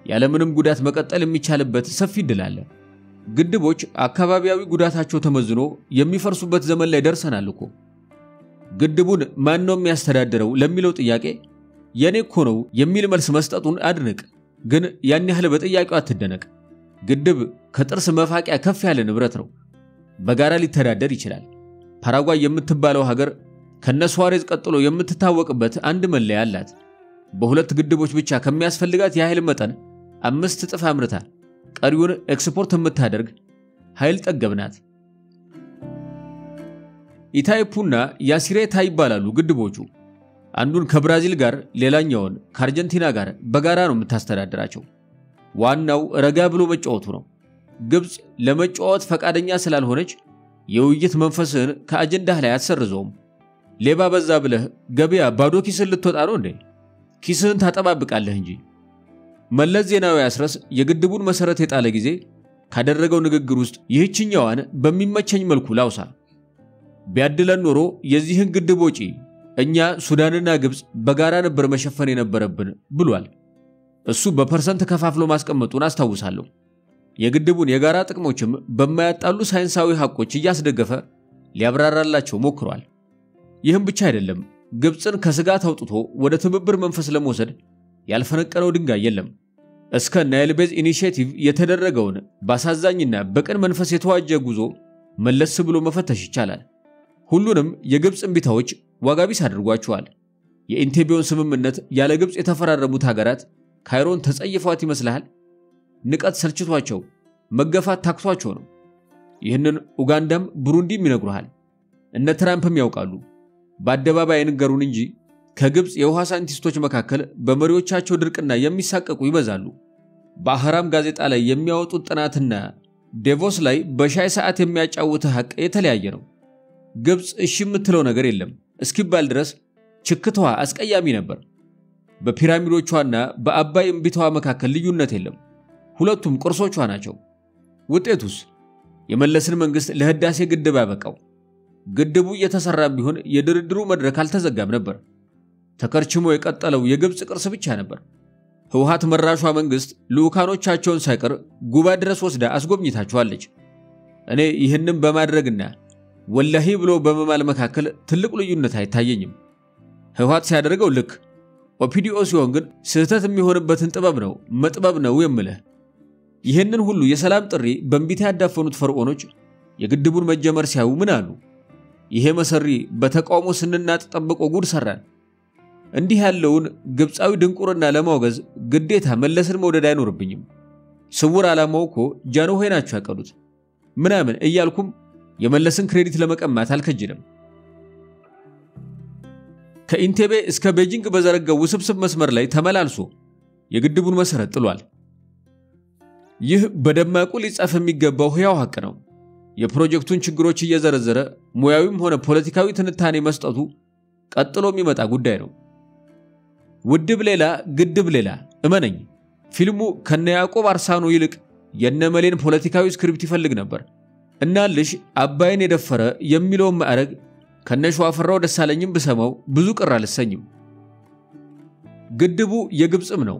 ያለምንም ጉዳት መቀጠል የሚቻልበት ሰፊ እድል አለ። ግድቦች አካባቢያዊ ጉዳታቸው ተመዝኖ የሚፈርሱበት ዘመን ላይ ደርሰናል እኮ። ግድቡን ማን ነው የሚያስተዳድረው ለሚለው ጥያቄ የኔ እኮ ነው የሚል መልስ መስጠቱን አድንቅ፣ ግን ያን ያህል በጥያቄው አትደነቅ። ግድብ ከጥርስ መፋቂያ ከፍ ያለ ንብረት ነው። በጋራ ሊተዳደር ይችላል። ፓራጓይ የምትባለው ሀገር ከነስዋሬዝ ቀጥሎ የምትታወቅበት አንድ መለያ አላት። በሁለት ግድቦች ብቻ ከሚያስፈልጋት የኃይል መጠን 5 እጥፍ አምርታ ቀሪውን ኤክስፖርት የምታደርግ ኃይል ጠገብ ናት። ኢታይፑና ያሲሬታ ይባላሉ ግድቦቹ። አንዱን ከብራዚል ጋር ሌላኛውን ከአርጀንቲና ጋር በጋራ ነው የምታስተዳድራቸው። ዋናው ረጋ ብሎ መጫወቱ ነው። ግብጽ ለመጫወት ፈቃደኛ ስላልሆነች የውይይት መንፈስን ከአጀንዳህ ላይ አትሰርዘውም። ሌባ በዛ ብለህ ገበያ ባዶ ኪስን ልትወጣ ነው እንዴ? ኪስህን ታጠባብቃለህ እንጂ። መለስ ዜናዊ አስረስ የግድቡን መሰረት የጣለ ጊዜ ካደረገው ንግግር ውስጥ ይህችኛዋን በሚመቸኝ መልኩ ላውሳ። ቢያድለን ኖሮ የዚህን ግድብ ወጪ እኛ ሱዳንና ግብጽ በጋራ ነበር መሸፈን የነበረብን ብሏል። እሱ በፐርሰንት ከፋፍሎ ማስቀመጡን አስታውሳለሁ። የግድቡን የጋራ ጥቅሞችም በማያጣሉ ሳይንሳዊ ሐቆች እያስደገፈ ሊያብራራላቸው ሞክሯል። ይህም ብቻ አይደለም፣ ግብጽን ከስጋት አውጥቶ ወደ ትብብር መንፈስ ለመውሰድ ያልፈነቀለው ድንጋይ የለም። እስከ ናይል ቤዝ ኢኒሺዬቲቭ የተደረገውን ባሳዛኝና በቅን መንፈስ የተዋጀ ጉዞ መለስ ብሎ መፈተሽ ይቻላል። ሁሉንም የግብጽ እምቢታዎች ዋጋቢስ አድርጓቸዋል። የኢንቴቤውን ስምምነት ያለ ግብጽ የተፈራረሙት ሀገራት ካይሮን ተጸይፈዋት ይመስላል። ንቀት ሰልችቷቸው መገፋት ታክቷቸው ነው። ይህንን ኡጋንዳም ብሩንዲም ይነግሩሃል። እነ ትራምፕም ያውቃሉ። በአደባባይ አይንገሩን እንጂ ከግብጽ የውሃ ሳይንቲስቶች መካከል በመሪዎቻቸው ድርቅና የሚሳቀቁ ይበዛሉ። በአህራም ጋዜጣ ላይ የሚያወጡት ጥናትና ዴቮስ ላይ በሻይ ሰዓት የሚያጫውት ሐቅ የተለያየ ነው። ግብጽ እሺ የምትለው ነገር የለም እስኪባል ድረስ ችክቷ አስቀያሚ ነበር። በፒራሚዶቿና በአባይ እምቢታዋ መካከል ልዩነት የለም። ሁለቱም ቅርሶቿ ናቸው። ውጤቱስ የመለስን መንግስት ለህዳሴ ግድብ አበቃው። ግድቡ እየተሰራ ቢሆን የድርድሩ መድረክ አልተዘጋም ነበር። ተከርችሞ የቀጠለው የግብጽ ቅርስ ብቻ ነበር። ህወሓት መራሿ መንግስት ልኡካኖቻቸውን ሳይቀር ጉባ ድረስ ወስዳ አስጎብኝታቸዋለች። እኔ ይህንን በማድረግና ወላሂ ብሎ በመማል መካከል ትልቅ ልዩነት አይታየኝም። ህወሓት ሲያደርገው ልክ፣ ኦፒዲኦ ሲሆን ግን ስህተት የሚሆንበትን ጥበብ ነው መጥበብ ነው የምልህ። ይህንን ሁሉ የሰላም ጥሪ በእንቢታ ያዳፈኑት ፈርዖኖች የግድቡን መጀመር ሲያዩ ምን አሉ? ይሄ መሰሪ በተቃውሞ ስንናጥ ጠብቆ ጉድ ሰራን። እንዲህ ያለውን ግብጻዊ ድንቁርና ለማውገዝ ግዴታ መለስን መውደድ አይኖርብኝም። ስውር ዓላማው እኮ ጃንሆይ ናቸው ያቀዱት ምናምን እያልኩም የመለስን ክሬዲት ለመቀማት አልከጅልም። ከኢንቴቤ እስከ ቤጂንግ በዘረጋው ውስብስብ መስመር ላይ ተመላልሶ የግድቡን መሰረት ጥሏል። ይህ በደማቁ ሊጻፍ የሚገባው ህያው ሐቅ ነው። የፕሮጀክቱን ችግሮች እየዘረዘረ ሙያዊም ሆነ ፖለቲካዊ ትንታኔ መስጠቱ ቀጥሎ የሚመጣ ጉዳይ ነው። ውድብ ሌላ ግድብ ሌላ እመነኝ። ፊልሙ ከነ ያዕቆብ አርሳኖ ይልቅ የነመሌን ፖለቲካዊ ስክሪፕት ይፈልግ ነበር። እናልሽ አባይን የደፈረ የሚለው ማዕረግ ከነሸዋፈራው ደሳለኝም ብሰማው ብዙ ቅር አልሰኝም። ግድቡ የግብጽም ነው።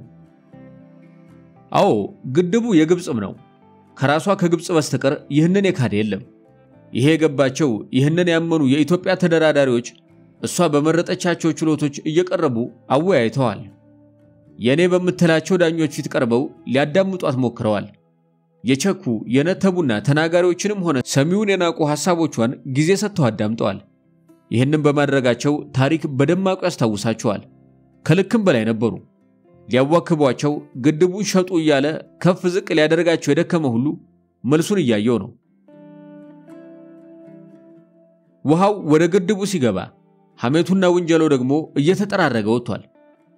አዎ ግድቡ የግብጽም ነው። ከራሷ ከግብጽ በስተቀር ይህንን የካደ የለም። ይሄ የገባቸው ይህንን ያመኑ የኢትዮጵያ ተደራዳሪዎች እሷ በመረጠቻቸው ችሎቶች እየቀረቡ አወያይተዋል። የኔ በምትላቸው ዳኞች ፊት ቀርበው ሊያዳምጧት ሞክረዋል። የቸኩ የነተቡና ተናጋሪዎችንም ሆነ ሰሚውን የናቁ ሐሳቦቿን ጊዜ ሰጥተው አዳምጠዋል። ይህንን በማድረጋቸው ታሪክ በደማቁ ያስታውሳቸዋል። ከልክም በላይ ነበሩ። ሊያዋክቧቸው ግድቡን ሸጡ እያለ ከፍ ዝቅ ሊያደርጋቸው የደከመ ሁሉ መልሱን እያየው ነው። ውሃው ወደ ግድቡ ሲገባ ሐሜቱና ወንጀሉ ደግሞ እየተጠራረገ ወጥቷል።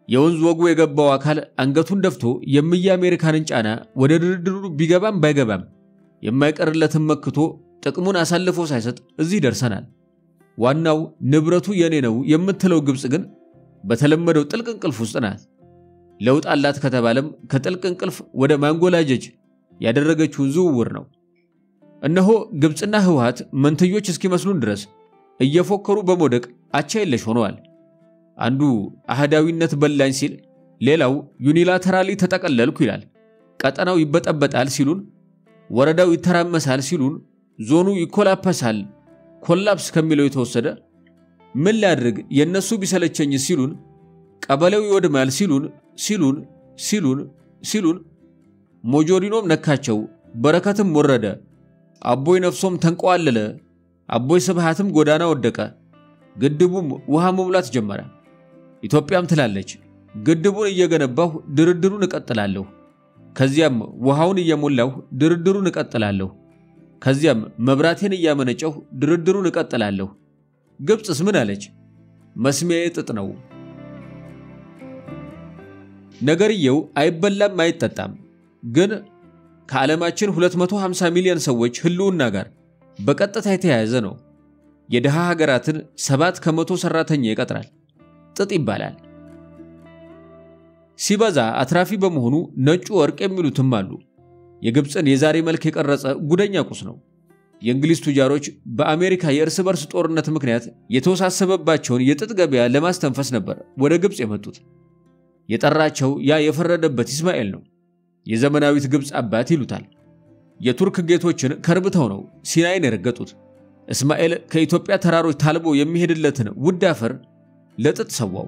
የወንዝ ወጉ የገባው አካል አንገቱን ደፍቶ የምያ አሜሪካንን ጫና ወደ ድርድሩ ቢገባም ባይገባም የማይቀርለትን መክቶ ጥቅሙን አሳልፎ ሳይሰጥ እዚህ ደርሰናል። ዋናው ንብረቱ የኔ ነው የምትለው ግብጽ ግን በተለመደው ጥልቅ እንቅልፍ ውስጥ ናት። ለውጥ አላት ከተባለም ከጥልቅ እንቅልፍ ወደ ማንጎላጀጅ ያደረገችው ዝውውር ነው። እነሆ ግብጽና ህወሓት መንትዮች እስኪመስሉን ድረስ እየፎከሩ በመውደቅ አቻ የለሽ ሆነዋል። አንዱ አህዳዊነት በላኝ ሲል ሌላው ዩኒላተራሊ ተጠቀለልኩ ይላል። ቀጠናው ይበጠበጣል ሲሉን፣ ወረዳው ይተራመሳል ሲሉን፣ ዞኑ ይኮላፐሳል ኮላፕስ ከሚለው የተወሰደ ምን ላድርግ የነሱ ቢሰለቸኝ ሲሉን፣ ቀበሌው ይወድማል ሲሉን ሞጆሪኖም ነካቸው በረከትም ወረደ፣ አቦይ ነፍሶም ተንቀዋለለ፣ አቦይ ስብሃትም ጎዳና ወደቀ፣ ግድቡም ውሃ መሙላት ጀመረ። ኢትዮጵያም ትላለች ግድቡን እየገነባሁ ድርድሩን እቀጥላለሁ፣ ከዚያም ውሃውን እየሞላሁ ድርድሩን እቀጥላለሁ፣ ከዚያም መብራቴን እያመነጨሁ ድርድሩን እቀጥላለሁ። ግብጽስ ምን አለች? መስሚያዬ ጥጥ ነው። ነገርየው አይበላም አይጠጣም፣ ግን ከዓለማችን 250 ሚሊዮን ሰዎች ህልውና ጋር በቀጥታ የተያያዘ ነው። የደሃ ሀገራትን 7% ሰራተኛ ይቀጥራል። ጥጥ ይባላል። ሲበዛ አትራፊ በመሆኑ ነጩ ወርቅ የሚሉትም አሉ። የግብጽን የዛሬ መልክ የቀረጸ ጉደኛ ቁስ ነው። የእንግሊዝ ቱጃሮች በአሜሪካ የእርስ በርስ ጦርነት ምክንያት የተወሳሰበባቸውን የጥጥ ገበያ ለማስተንፈስ ነበር ወደ ግብጽ የመጡት። የጠራቸው ያ የፈረደበት ኢስማኤል ነው። የዘመናዊት ግብጽ አባት ይሉታል። የቱርክ ጌቶችን ከርብተው ነው ሲናይን የረገጡት። እስማኤል ከኢትዮጵያ ተራሮች ታልቦ የሚሄድለትን ውድ አፈር ለጥጥ ሰዋው።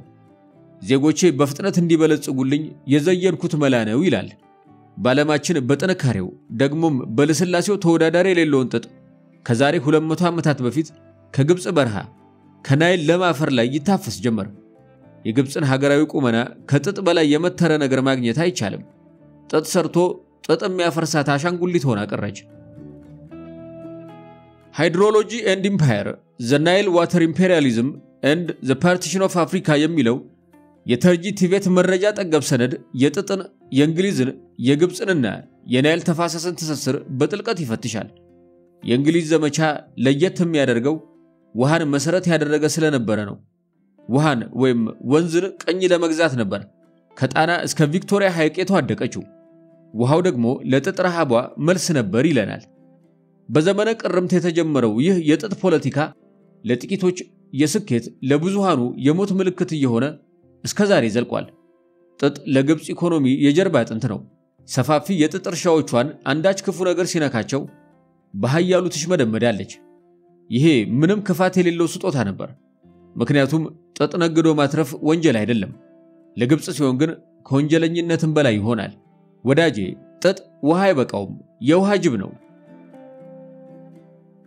ዜጎቼ በፍጥነት እንዲበለጽጉልኝ የዘየንኩት መላ ነው ይላል። ባለማችን በጥንካሬው ደግሞም በልስላሴው ተወዳዳሪ የሌለውን ጥጥ ከዛሬ 200 ዓመታት በፊት ከግብጽ በረሃ ከናይል ለም አፈር ላይ ይታፈስ ጀመር። የግብጽን ሀገራዊ ቁመና ከጥጥ በላይ የመተረ ነገር ማግኘት አይቻልም። ጥጥ ሰርቶ ጥጥ የሚያፈርሳት አሻንጉሊት ሆና ቀረች። ሃይድሮሎጂ ኤንድ ኢምፓየር ዘ ናይል ዋተር ኢምፔሪያሊዝም ኤንድ ዘ ፓርቲሽን ኦፍ አፍሪካ የሚለው የተርጂ ቲቤት መረጃ ጠገብ ሰነድ የጥጥን የእንግሊዝን የግብጽንና የናይል ተፋሰስን ትስስር በጥልቀት ይፈትሻል። የእንግሊዝ ዘመቻ ለየት የሚያደርገው ውሃን መሰረት ያደረገ ስለነበረ ነው። ውሃን ወይም ወንዝን ቀኝ ለመግዛት ነበር ከጣና እስከ ቪክቶሪያ ሐይቅ የተዋደቀችው። ውሃው ደግሞ ለጥጥ ረሃቧ መልስ ነበር ይለናል። በዘመነ ቅርምት የተጀመረው ይህ የጥጥ ፖለቲካ ለጥቂቶች የስኬት ለብዙሃኑ የሞት ምልክት እየሆነ እስከ ዛሬ ዘልቋል። ጥጥ ለግብጽ ኢኮኖሚ የጀርባ አጥንት ነው። ሰፋፊ የጥጥ እርሻዎቿን አንዳች ክፉ ነገር ሲነካቸው በኃያሉ ትሽመደመዳለች። ይሄ ምንም ክፋት የሌለው ስጦታ ነበር። ምክንያቱም ጥጥ ነግዶ ማትረፍ ወንጀል አይደለም። ለግብጽ ሲሆን ግን ከወንጀለኝነትም በላይ ይሆናል። ወዳጄ ጥጥ ውሃ አይበቃውም፣ የውሃ ጅብ ነው።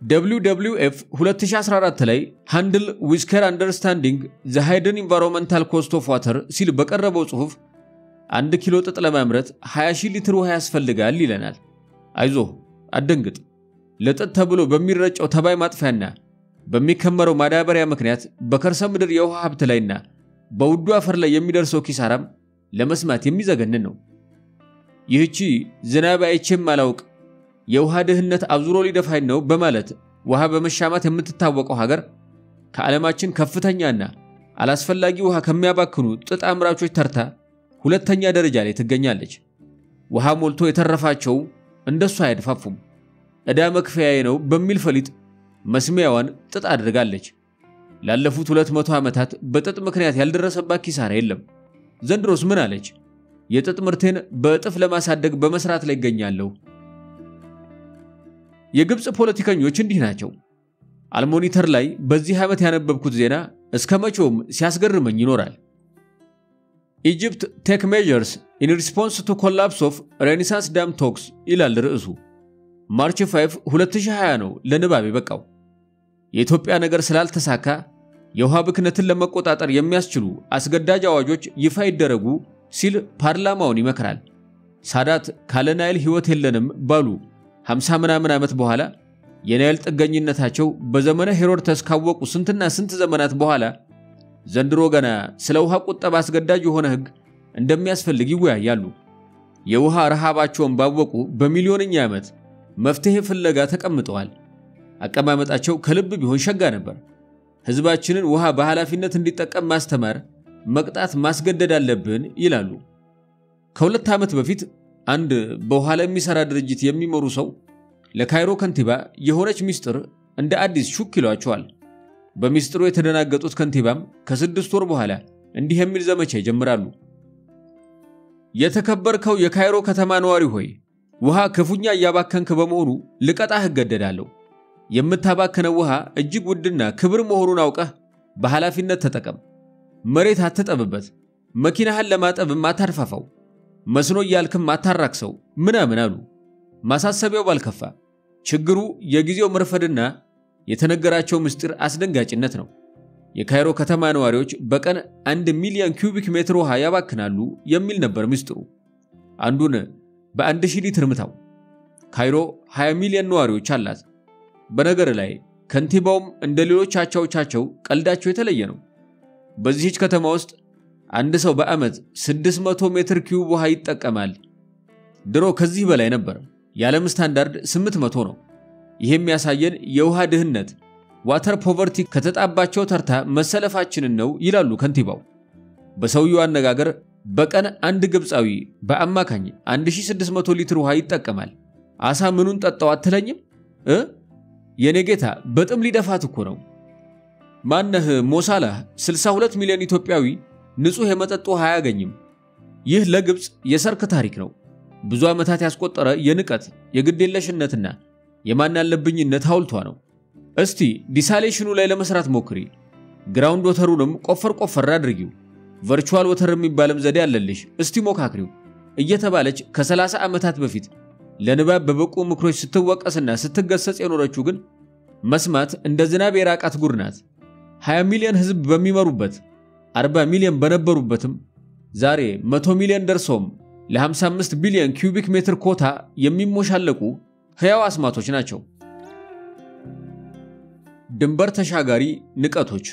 WWF 2014 ላይ ሃንድል ዊዝ ኬር አንደርስታንዲንግ ዘ ሃይደን ኢንቫይሮንመንታል ኮስት ኦፍ ዋተር ሲል በቀረበው ጽሑፍ 1 ኪሎ ጥጥ ለማምረት 20,000 ሊትር ውሃ ያስፈልጋል ይለናል። አይዞህ አደንግጥ። ለጥጥ ተብሎ በሚረጨው ተባይ ማጥፊያና በሚከመረው ማዳበሪያ ምክንያት በከርሰ ምድር የውሃ ሀብት ላይና በውዱ አፈር ላይ የሚደርሰው ኪሳራም ለመስማት የሚዘገንን ነው። ይህቺ ዝናብ አይቼም አላውቅ የውሃ ድህነት አብዙሮ ሊደፋኝ ነው በማለት ውሃ በመሻማት የምትታወቀው ሀገር ከዓለማችን ከፍተኛና አላስፈላጊ ውሃ ከሚያባክኑ ጥጥ አምራቾች ተርታ ሁለተኛ ደረጃ ላይ ትገኛለች። ውሃ ሞልቶ የተረፋቸው እንደሷ አይደፋፉም። ዕዳ መክፈያዬ ነው በሚል ፈሊጥ መስሚያዋን ጥጥ አድርጋለች። ላለፉት 200 ዓመታት በጥጥ ምክንያት ያልደረሰባት ኪሳራ የለም። ዘንድሮስ ምን አለች? የጥጥ ምርቴን በእጥፍ ለማሳደግ በመስራት ላይ ይገኛለሁ። የግብጽ ፖለቲከኞች እንዲህ ናቸው። አልሞኒተር ላይ በዚህ ዓመት ያነበብኩት ዜና እስከመቼውም ሲያስገርመኝ ይኖራል። Egypt take measures in response to collapse of Renaissance Dam talks ይላል ርዕሱ። ማርች 5 2020 ነው ለንባብ የበቃው። የኢትዮጵያ ነገር ስላልተሳካ የውሃ ብክነትን ለመቆጣጠር የሚያስችሉ አስገዳጅ አዋጆች ይፋ ይደረጉ ሲል ፓርላማውን ይመክራል። ሳዳት ካለ ናይል ህይወት የለንም ባሉ 50 ምናምን ዓመት በኋላ የናይል ጥገኝነታቸው በዘመነ ሄሮድተስ ካወቁ ስንትና ስንት ዘመናት በኋላ ዘንድሮ ገና ስለ ውሃ ቁጠባ አስገዳጅ የሆነ ህግ እንደሚያስፈልግ ይወያያሉ። የውሃ ረሃባቸውን ባወቁ በሚሊዮንኛ ዓመት መፍትሄ ፍለጋ ተቀምጠዋል። አቀማመጣቸው ከልብ ቢሆን ሸጋ ነበር። ህዝባችንን ውሃ በኃላፊነት እንዲጠቀም ማስተማር፣ መቅጣት ማስገደድ አለብን ይላሉ። ከሁለት ዓመት በፊት አንድ በውሃ ላይ የሚሰራ ድርጅት የሚመሩ ሰው ለካይሮ ከንቲባ የሆነች ሚስጥር እንደ አዲስ ሹክ ይሏቸዋል። በሚስጥሩ የተደናገጡት ከንቲባም ከ6 ወር በኋላ እንዲህ የሚል ዘመቻ ይጀምራሉ። የተከበርከው የካይሮ ከተማ ነዋሪ ሆይ፣ ውሃ ክፉኛ ያባከንክ በመሆኑ ልቀጣህ እገደዳለሁ። የምታባከነው ውሃ እጅግ ውድና ክብር መሆኑን አውቀህ በኃላፊነት ተጠቀም። መሬት አትጠብበት፣ መኪናህን ለማጠብም አታርፋፋው፣ መስኖ ያልክም አታራክሰው ምናምን አሉ። ማሳሰቢያው ባልከፋ ችግሩ የጊዜው መርፈድና የተነገራቸው ምስጢር አስደንጋጭነት ነው። የካይሮ ከተማ ነዋሪዎች በቀን 1 ሚሊዮን ኪዩቢክ ሜትር ውሃ ያባክናሉ የሚል ነበር ምስጢሩ። አንዱን በ1000 ሊትር ምታው። ካይሮ 20 ሚሊዮን ነዋሪዎች አላት። በነገር ላይ ከንቲባውም እንደ ሌሎች አቻዎቻቸው ቀልዳቸው የተለየ ነው። በዚህች ከተማ ውስጥ አንድ ሰው በአመት 600 ሜትር ኪዩብ ውሃ ይጠቀማል። ድሮ ከዚህ በላይ ነበር። የዓለም ስታንዳርድ 800 ነው። ይሄም ያሳየን የውሃ ድህነት ዋተር ፖቨርቲ ከተጣባቸው ተርታ መሰለፋችንን ነው ይላሉ ከንቲባው። በሰውየው አነጋገር በቀን አንድ ግብፃዊ በአማካኝ 1600 ሊትር ውሃ ይጠቀማል። አሳ ምኑን ጠጣው አትለኝም? የኔ ጌታ በጥም ሊደፋት እኮ ነው። ማነህ ሞሳላህ 62 ሚሊዮን ኢትዮጵያዊ ንጹህ የመጠጥ ውሃ አያገኝም። ይህ ለግብጽ የሰርክ ታሪክ ነው። ብዙ ዓመታት ያስቆጠረ የንቀት የግዴለሽነትና የማናለብኝነት ሐውልቷ ነው። እስቲ ዲሳሌሽኑ ላይ ለመስራት ሞክሪ። ግራውንድ ወተሩንም ቆፈር አድርጊው። ቨርቹዋል ወተር የሚባልም ዘዴ አለልሽ፣ እስቲ ሞካክሪው እየተባለች ከ30 ዓመታት በፊት ለንባብ በበቁ ምክሮች ስትወቀስና ስትገሰጽ የኖረችው ግን መስማት እንደ ዝናብ የራቃት ጉድ ናት። 20 ሚሊዮን ህዝብ በሚመሩበት 40 ሚሊዮን በነበሩበትም ዛሬ 100 ሚሊዮን ደርሶም ለ55 ቢሊዮን ኪዩቢክ ሜትር ኮታ የሚሞሻለቁ ህያው አስማቶች ናቸው። ድንበር ተሻጋሪ ንቀቶች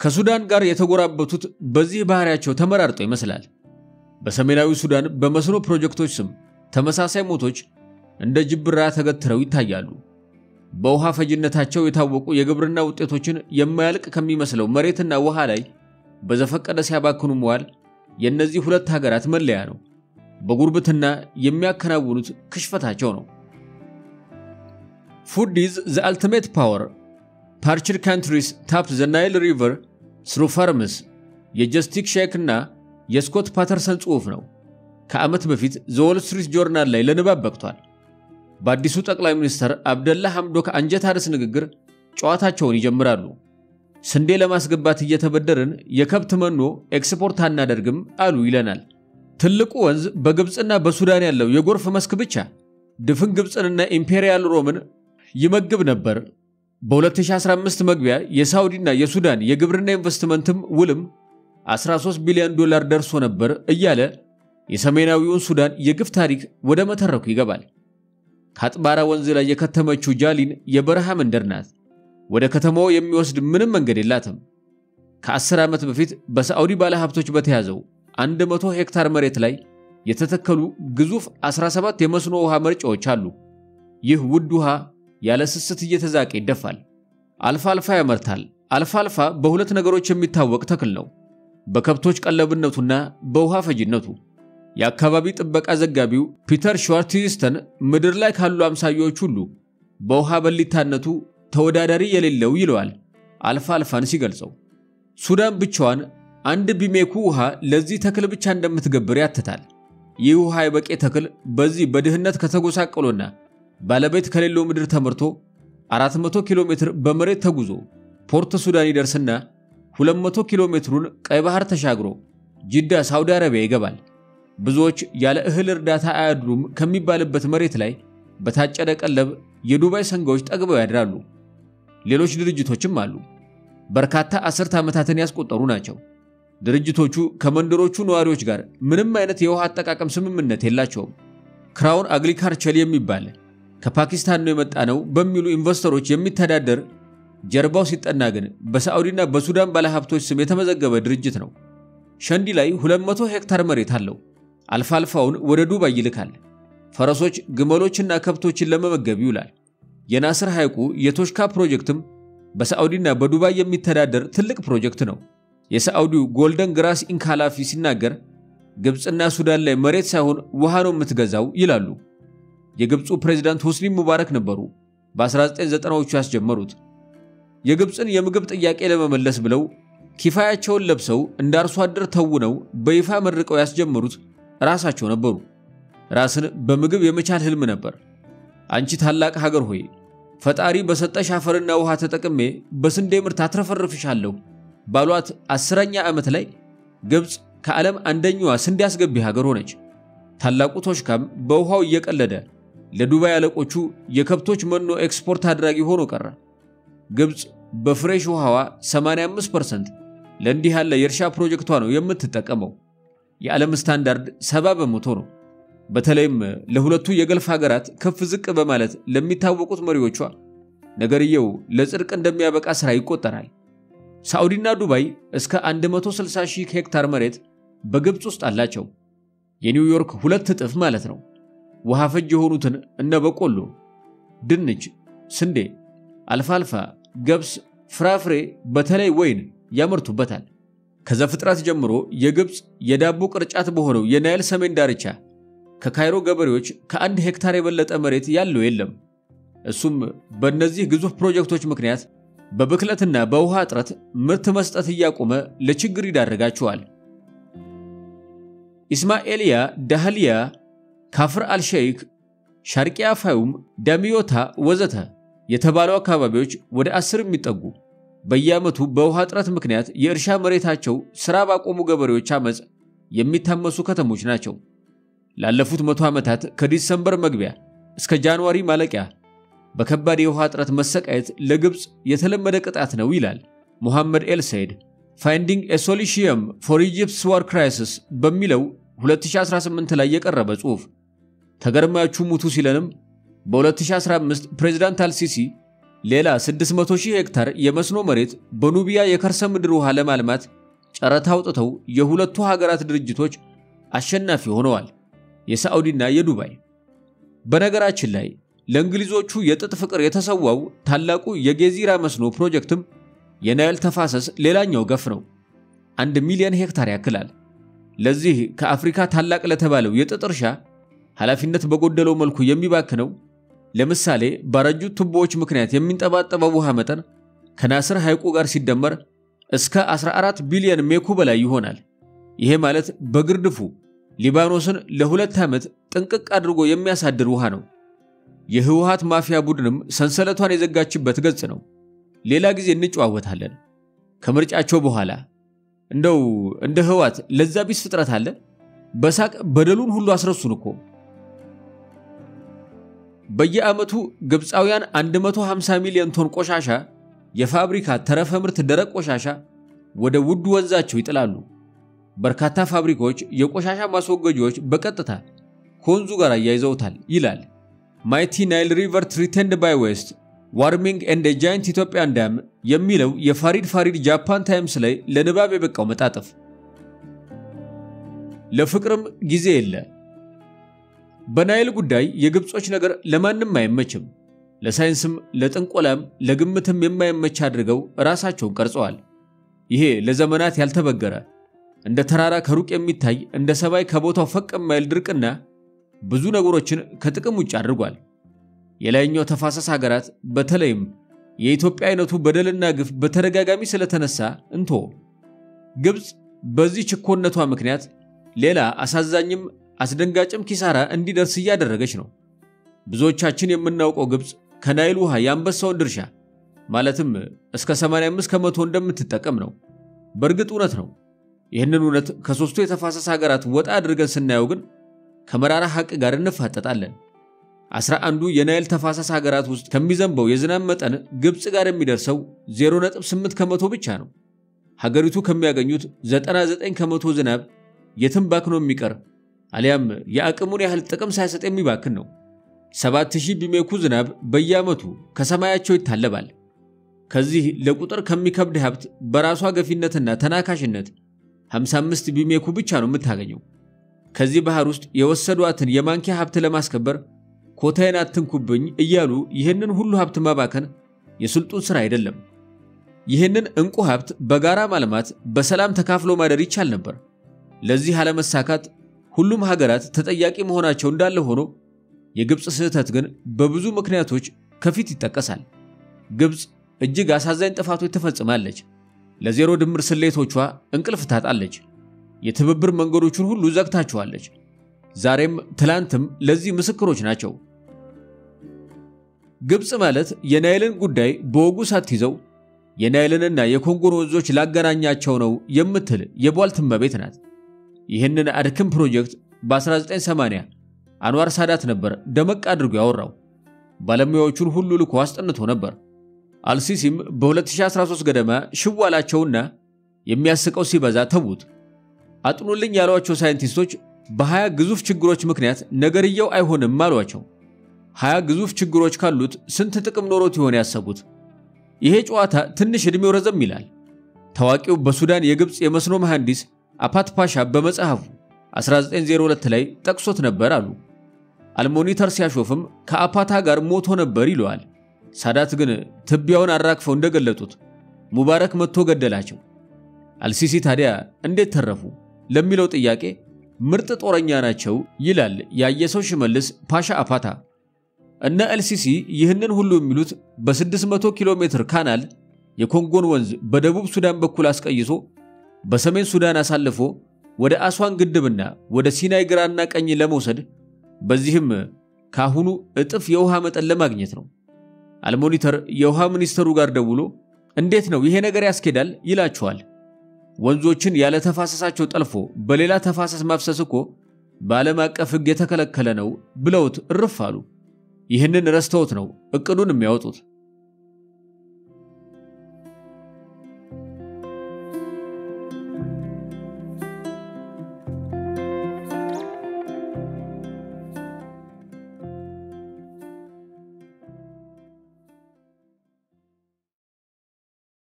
ከሱዳን ጋር የተጎራበቱት በዚህ ባህሪያቸው ተመራርጦ ይመስላል። በሰሜናዊ ሱዳን በመስኖ ፕሮጀክቶች ስም ተመሳሳይ ሞቶች እንደ ጅብራ ተገትረው ይታያሉ። በውሃ ፈጅነታቸው የታወቁ የግብርና ውጤቶችን የማያልቅ ከሚመስለው መሬትና ውሃ ላይ በዘፈቀደ ሲያባክኑ መዋል የነዚህ ሁለት ሀገራት መለያ ነው። በጉርብትና የሚያከናውኑት ክሽፈታቸው ነው። Food is the ultimate power. Parched countries tapped the Nile River through farms. የጀስቲክ ሼክ እና የስኮት ፓተርሰን ጽሑፍ ነው። ከዓመት በፊት ዘ ዎል ስትሪት ጆርናል ላይ ለንባብ በቅቷል። በአዲሱ ጠቅላይ ሚኒስትር አብደላ ሐምዶክ አንጀት አርስ ንግግር ጨዋታቸውን ይጀምራሉ። ስንዴ ለማስገባት እየተበደርን የከብት መኖ ኤክስፖርት አናደርግም አሉ ይለናል። ትልቁ ወንዝ በግብጽና በሱዳን ያለው የጎርፍ መስክ ብቻ ድፍን ግብጽንና ኢምፔሪያል ሮምን ይመግብ ነበር። በ2015 መግቢያ የሳውዲና የሱዳን የግብርና ኢንቨስትመንትም ውልም 13 ቢሊዮን ዶላር ደርሶ ነበር እያለ የሰሜናዊውን ሱዳን የግፍ ታሪክ ወደ መተረኩ ይገባል። ካጥባራ ወንዝ ላይ የከተመችው ጃሊን የበረሃ መንደር ናት። ወደ ከተማው የሚወስድ ምንም መንገድ የላትም። ከ10 ዓመት በፊት በሳውዲ ባለሀብቶች በተያዘው 100 ሄክታር መሬት ላይ የተተከሉ ግዙፍ 17 የመስኖ ውሃ መርጫዎች አሉ። ይህ ውድ ውሃ ያለ ስስት እየተዛቀ ይደፋል። አልፋልፋ ያመርታል። አልፋልፋ በሁለት ነገሮች የሚታወቅ ተክል ነው፣ በከብቶች ቀለብነቱና በውሃ ፈጅነቱ። የአካባቢ ጥበቃ ዘጋቢው ፒተር ሾርቲስተን ምድር ላይ ካሉ አምሳዮች ሁሉ በውሃ በሊታነቱ ተወዳዳሪ የሌለው ይለዋል አልፋልፋን ሲገልጸው። ሱዳን ብቻዋን አንድ ቢሜኩ ውሃ ለዚህ ተክል ብቻ እንደምትገብር ያትታል። ይህ ውሃ የበቄ ተክል በዚህ በድህነት ከተጎሳቀሎና ባለቤት ከሌለው ምድር ተመርቶ 400 ኪሎ ሜትር በመሬት ተጉዞ ፖርት ሱዳን ይደርስና 200 ኪሎ ሜትሩን ቀይ ባህር ተሻግሮ ጅዳ ሳውዲ አረቢያ ይገባል። ብዙዎች ያለ እህል እርዳታ አያድሩም ከሚባልበት መሬት ላይ በታጨደ ቀለብ የዱባይ ሰንጋዎች ጠግበው ያድራሉ። ሌሎች ድርጅቶችም አሉ። በርካታ 10 ዓመታትን ያስቆጠሩ ናቸው። ድርጅቶቹ ከመንደሮቹ ነዋሪዎች ጋር ምንም አይነት የውሃ አጠቃቀም ስምምነት የላቸውም። ክራውን አግሪካልቸር የሚባል ከፓኪስታን ነው የመጣ ነው በሚሉ ኢንቨስተሮች የሚተዳደር ጀርባው ሲጠና ግን በሳዑዲና በሱዳን ባለሀብቶች ስም የተመዘገበ ድርጅት ነው። ሸንዲ ላይ 200 ሄክታር መሬት አለው። አልፋልፋውን ወደ ዱባይ ይልካል። ፈረሶች፣ ግመሎችና ከብቶችን ለመመገብ ይውላል። የናስር ሐይቁ የቶሽካ ፕሮጀክትም በሳዑዲና በዱባይ የሚተዳደር ትልቅ ፕሮጀክት ነው። የሳዑዲው ጎልደን ግራስ ኢንካላፊ ሲናገር ግብጽና ሱዳን ላይ መሬት ሳይሆን ውሃ ነው የምትገዛው ይላሉ። የግብጹ ፕሬዝዳንት ሁስኒ ሙባረክ ነበሩ በ1990ዎቹ ያስጀመሩት። የግብጽን የምግብ ጥያቄ ለመመለስ ብለው ኪፋያቸውን ለብሰው እንዳርሶ አደር ተውነው በይፋ መርቀው ያስጀመሩት ራሳቸው ነበሩ። ራስን በምግብ የመቻል ህልም ነበር። አንቺ ታላቅ ሀገር ሆይ ፈጣሪ በሰጠሽ አፈርና ውሃ ተጠቅሜ በስንዴ ምርት አትረፈርፍሻለሁ ባሏት 10ኛ ዓመት ላይ ግብጽ ከዓለም አንደኛዋ ስንዴ አስገቢ ሀገር ሆነች። ታላቁ ቶሽካም በውሃው እየቀለደ ለዱባይ አለቆቹ የከብቶች መኖ ኤክስፖርት አድራጊ ሆኖ ቀረ። ግብጽ በፍሬሽ ውሃዋ 85% ለእንዲህ ያለ የእርሻ ፕሮጀክቷ ነው የምትጠቀመው። የዓለም ስታንዳርድ 70% ነው። በተለይም ለሁለቱ የገልፍ ሀገራት ከፍ ዝቅ በማለት ለሚታወቁት መሪዎቿ ነገርየው ለጽድቅ እንደሚያበቃ ስራ ይቆጠራል። ሳዑዲና ዱባይ እስከ 160,000 ሄክታር መሬት በግብጽ ውስጥ አላቸው። የኒውዮርክ 2 እጥፍ ማለት ነው። ውሃ ፈጅ የሆኑትን እነ በቆሎ፣ ድንች፣ ስንዴ፣ አልፋልፋ፣ ገብስ፣ ፍራፍሬ በተለይ ወይን ያመርቱበታል። ከዘፍጥረት ጀምሮ የግብጽ የዳቦ ቅርጫት በሆነው የናይል ሰሜን ዳርቻ ከካይሮ ገበሬዎች ከ1 ሄክታር የበለጠ መሬት ያለው የለም። እሱም በእነዚህ ግዙፍ ፕሮጀክቶች ምክንያት በብክለትና በውሃ እጥረት ምርት መስጠት እያቆመ ለችግር ይዳረጋቸዋል። ኢስማኤልያ፣ ዳህሊያ፣ ካፍር አልሼክ፣ ሻርቂያ ፋዩም፣ ዳሚዮታ ወዘተ የተባሉ አካባቢዎች ወደ 10 የሚጠጉ በየዓመቱ በውሃ እጥረት ምክንያት የእርሻ መሬታቸው ስራ ባቆሙ ገበሬዎች አመጽ የሚታመሱ ከተሞች ናቸው። ላለፉት 100 ዓመታት ከዲሰምበር መግቢያ እስከ ጃንዋሪ ማለቂያ በከባድ የውሃ እጥረት መሰቃየት ለግብጽ የተለመደ ቅጣት ነው ይላል ሙሐመድ ኤል ሰይድ ፋይንዲንግ ኤ ሶሉሽን ፎር ኢጂፕትስ ዋር ክራይሲስ በሚለው 2018 ላይ የቀረበ ጽሑፍ። ተገርማችሁ ሙቱ ሲለንም በ2015 ፕሬዝዳንት አልሲሲ ሌላ 600,000 ሄክታር የመስኖ መሬት በኑቢያ የከርሰ ምድር ውሃ ለማልማት ጨረታ አውጥተው የሁለቱ ሀገራት ድርጅቶች አሸናፊ ሆነዋል፣ የሳዑዲና የዱባይ። በነገራችን ላይ ለእንግሊዞቹ የጥጥ ፍቅር የተሰዋው ታላቁ የጌዚራ መስኖ ፕሮጀክትም የናይል ተፋሰስ ሌላኛው ገፍ ነው። 1 ሚሊዮን ሄክታር ያክላል። ለዚህ ከአፍሪካ ታላቅ ለተባለው የጥጥ እርሻ ኃላፊነት በጎደለው መልኩ የሚባክነው ለምሳሌ ባረጁት ቱቦዎች ምክንያት የሚንጠባጠበው ውሃ መጠን ከናስር ሐይቁ ጋር ሲደመር እስከ 14 ቢሊዮን ሜኩ በላይ ይሆናል። ይሄ ማለት በግርድፉ ሊባኖስን ለ2 ዓመት ጥንቅቅ አድርጎ የሚያሳድር ውሃ ነው። የህወሓት ማፊያ ቡድንም ሰንሰለቷን የዘጋችበት ገጽ ነው። ሌላ ጊዜ እንጨዋወታለን። ከምርጫቸው በኋላ እንደው እንደ ህወሓት ለዛ ቢስ ፍጥረት አለ። በሳቅ በደሉን ሁሉ አስረሱን እኮ። በየዓመቱ ግብፃውያን 150 ሚሊዮን ቶን ቆሻሻ የፋብሪካ ተረፈ ምርት ደረቅ ቆሻሻ ወደ ውድ ወንዛቸው ይጥላሉ። በርካታ ፋብሪካዎች የቆሻሻ ማስወገጃዎች በቀጥታ ከወንዙ ጋር ያይዘውታል ይላል ማይቲ ናይል ሪቨር ትሪቴንድ ባይ ዌስት ዋርሚንግ ኤንድ ኤ ጃይንት ኢትዮጵያን ዳም የሚለው የፋሪድ ጃፓን ታይምስ ላይ ለንባብ የበቃው መጣጥፍ። ለፍቅርም ጊዜ የለ። በናይል ጉዳይ የግብጾች ነገር ለማንም አይመችም። ለሳይንስም ለጥንቆላም ለግምትም የማይመች አድርገው ራሳቸውን ቀርጸዋል። ይሄ ለዘመናት ያልተበገረ እንደ ተራራ ከሩቅ የሚታይ እንደ ሰማይ ከቦታው ፈቅ የማይል ድርቅና ብዙ ነገሮችን ከጥቅም ውጭ አድርጓል። የላይኛው ተፋሰስ ሀገራት በተለይም የኢትዮጵያ አይነቱ በደልና ግፍ በተደጋጋሚ ስለተነሳ እንቶ ግብጽ በዚህ ችኮነቷ ምክንያት ሌላ አሳዛኝም አስደንጋጭም ኪሳራ እንዲደርስ እያደረገች ነው። ብዙዎቻችን የምናውቀው ግብጽ ከናይል ውሃ ያንበሳውን ድርሻ ማለትም እስከ 85 ከመቶ እንደምትጠቀም ነው። በእርግጥ እውነት ነው። ይህንን እውነት ከሶስቱ የተፋሰስ ሀገራት ወጣ አድርገን ስናየው ግን ከመራራ ሐቅ ጋር እንፋጠጣለን። 11ዱ የናይል ተፋሰስ ሀገራት ውስጥ ከሚዘንበው የዝናብ መጠን ግብጽ ጋር የሚደርሰው 0.8 ከመቶ ብቻ ነው። ሀገሪቱ ከሚያገኙት 99 ከመቶ ዝናብ የትም ባክኖ የሚቀር አሊያም የአቅሙን ያህል ጥቅም ሳይሰጥ የሚባክን ነው። 7000 ቢሜኩ ዝናብ በየዓመቱ ከሰማያቸው ይታለባል። ከዚህ ለቁጥር ከሚከብድ ሀብት በራሷ ገፊነትና ተናካሽነት 55 ቢሜኩ ብቻ ነው የምታገኘው። ከዚህ ባህር ውስጥ የወሰዷትን የማንኪያ ሀብት ለማስከበር ኮታዬን አትንኩብኝ እያሉ ይህንን ሁሉ ሀብት ማባከን የስልጡን ሥራ አይደለም። ይህንን እንቁ ሀብት በጋራ ማልማት በሰላም ተካፍሎ ማደር ይቻል ነበር። ለዚህ አለመሳካት ሁሉም ሀገራት ተጠያቂ መሆናቸው እንዳለ ሆኖ የግብጽ ስህተት ግን በብዙ ምክንያቶች ከፊት ይጠቀሳል። ግብጽ እጅግ አሳዛኝ ጥፋቶች ትፈጽማለች። ለዜሮ ድምር ስሌቶቿ እንቅልፍ ታጣለች። የትብብር መንገዶቹን ሁሉ ዘግታቸዋለች። ዛሬም ትላንትም ለዚህ ምስክሮች ናቸው። ግብጽ ማለት የናይልን ጉዳይ በወጉ ሳትይዘው የናይልንና የኮንጎን ወንዞች ላገናኛቸው ነው የምትል የቧልት እመቤት ናት። ይህንን አድክም ፕሮጀክት በ1980 አንዋር ሳዳት ነበር ደመቅ አድርጎ ያወራው። ባለሙያዎቹን ሁሉ ልኮ አስጠንቶ ነበር። አልሲሲም በ2013 ገደማ ሽዋላቸውና የሚያስቀው ሲበዛ ተውት። አጥኑልኝ ያሏቸው ሳይንቲስቶች በ20 ግዙፍ ችግሮች ምክንያት ነገርየው አይሆንም አሏቸው። 20 ግዙፍ ችግሮች ካሉት ስንት ጥቅም ኖሮት ይሆን ያሰቡት? ይሄ ጨዋታ ትንሽ እድሜው ረዘም ይላል። ታዋቂው በሱዳን የግብጽ የመስኖ መሐንዲስ አፓት ፓሻ በመጽሐፉ 1902 ላይ ጠቅሶት ነበር አሉ። አልሞኒተር ሲያሾፍም ከአፓታ ጋር ሞቶ ነበር ይለዋል። ሳዳት ግን ትቢያውን አራግፈው እንደገለጡት ሙባረክ መጥቶ ገደላቸው። አልሲሲ ታዲያ እንዴት ተረፉ ለሚለው ጥያቄ ምርጥ ጦረኛ ናቸው ይላል ያየሰው ሽመልስ ፓሻ አፓታ። እነ አልሲሲ ይህንን ሁሉ የሚሉት በ600 ኪሎ ሜትር ካናል የኮንጎን ወንዝ በደቡብ ሱዳን በኩል አስቀይሶ በሰሜን ሱዳን አሳልፎ ወደ አስዋን ግድብና ወደ ሲናይ ግራና ቀኝ ለመውሰድ በዚህም ካሁኑ እጥፍ የውሃ መጠን ለማግኘት ነው። አልሞኒተር የውሃ ሚኒስተሩ ጋር ደውሎ እንዴት ነው ይሄ ነገር ያስኬዳል ይላቸዋል። ወንዞችን ያለ ተፋሰሳቸው ጠልፎ በሌላ ተፋሰስ ማፍሰስ እኮ በዓለም አቀፍ ሕግ የተከለከለ ነው ብለውት እርፍ አሉ። ይህንን ረስተውት ነው እቅዱን የሚያወጡት።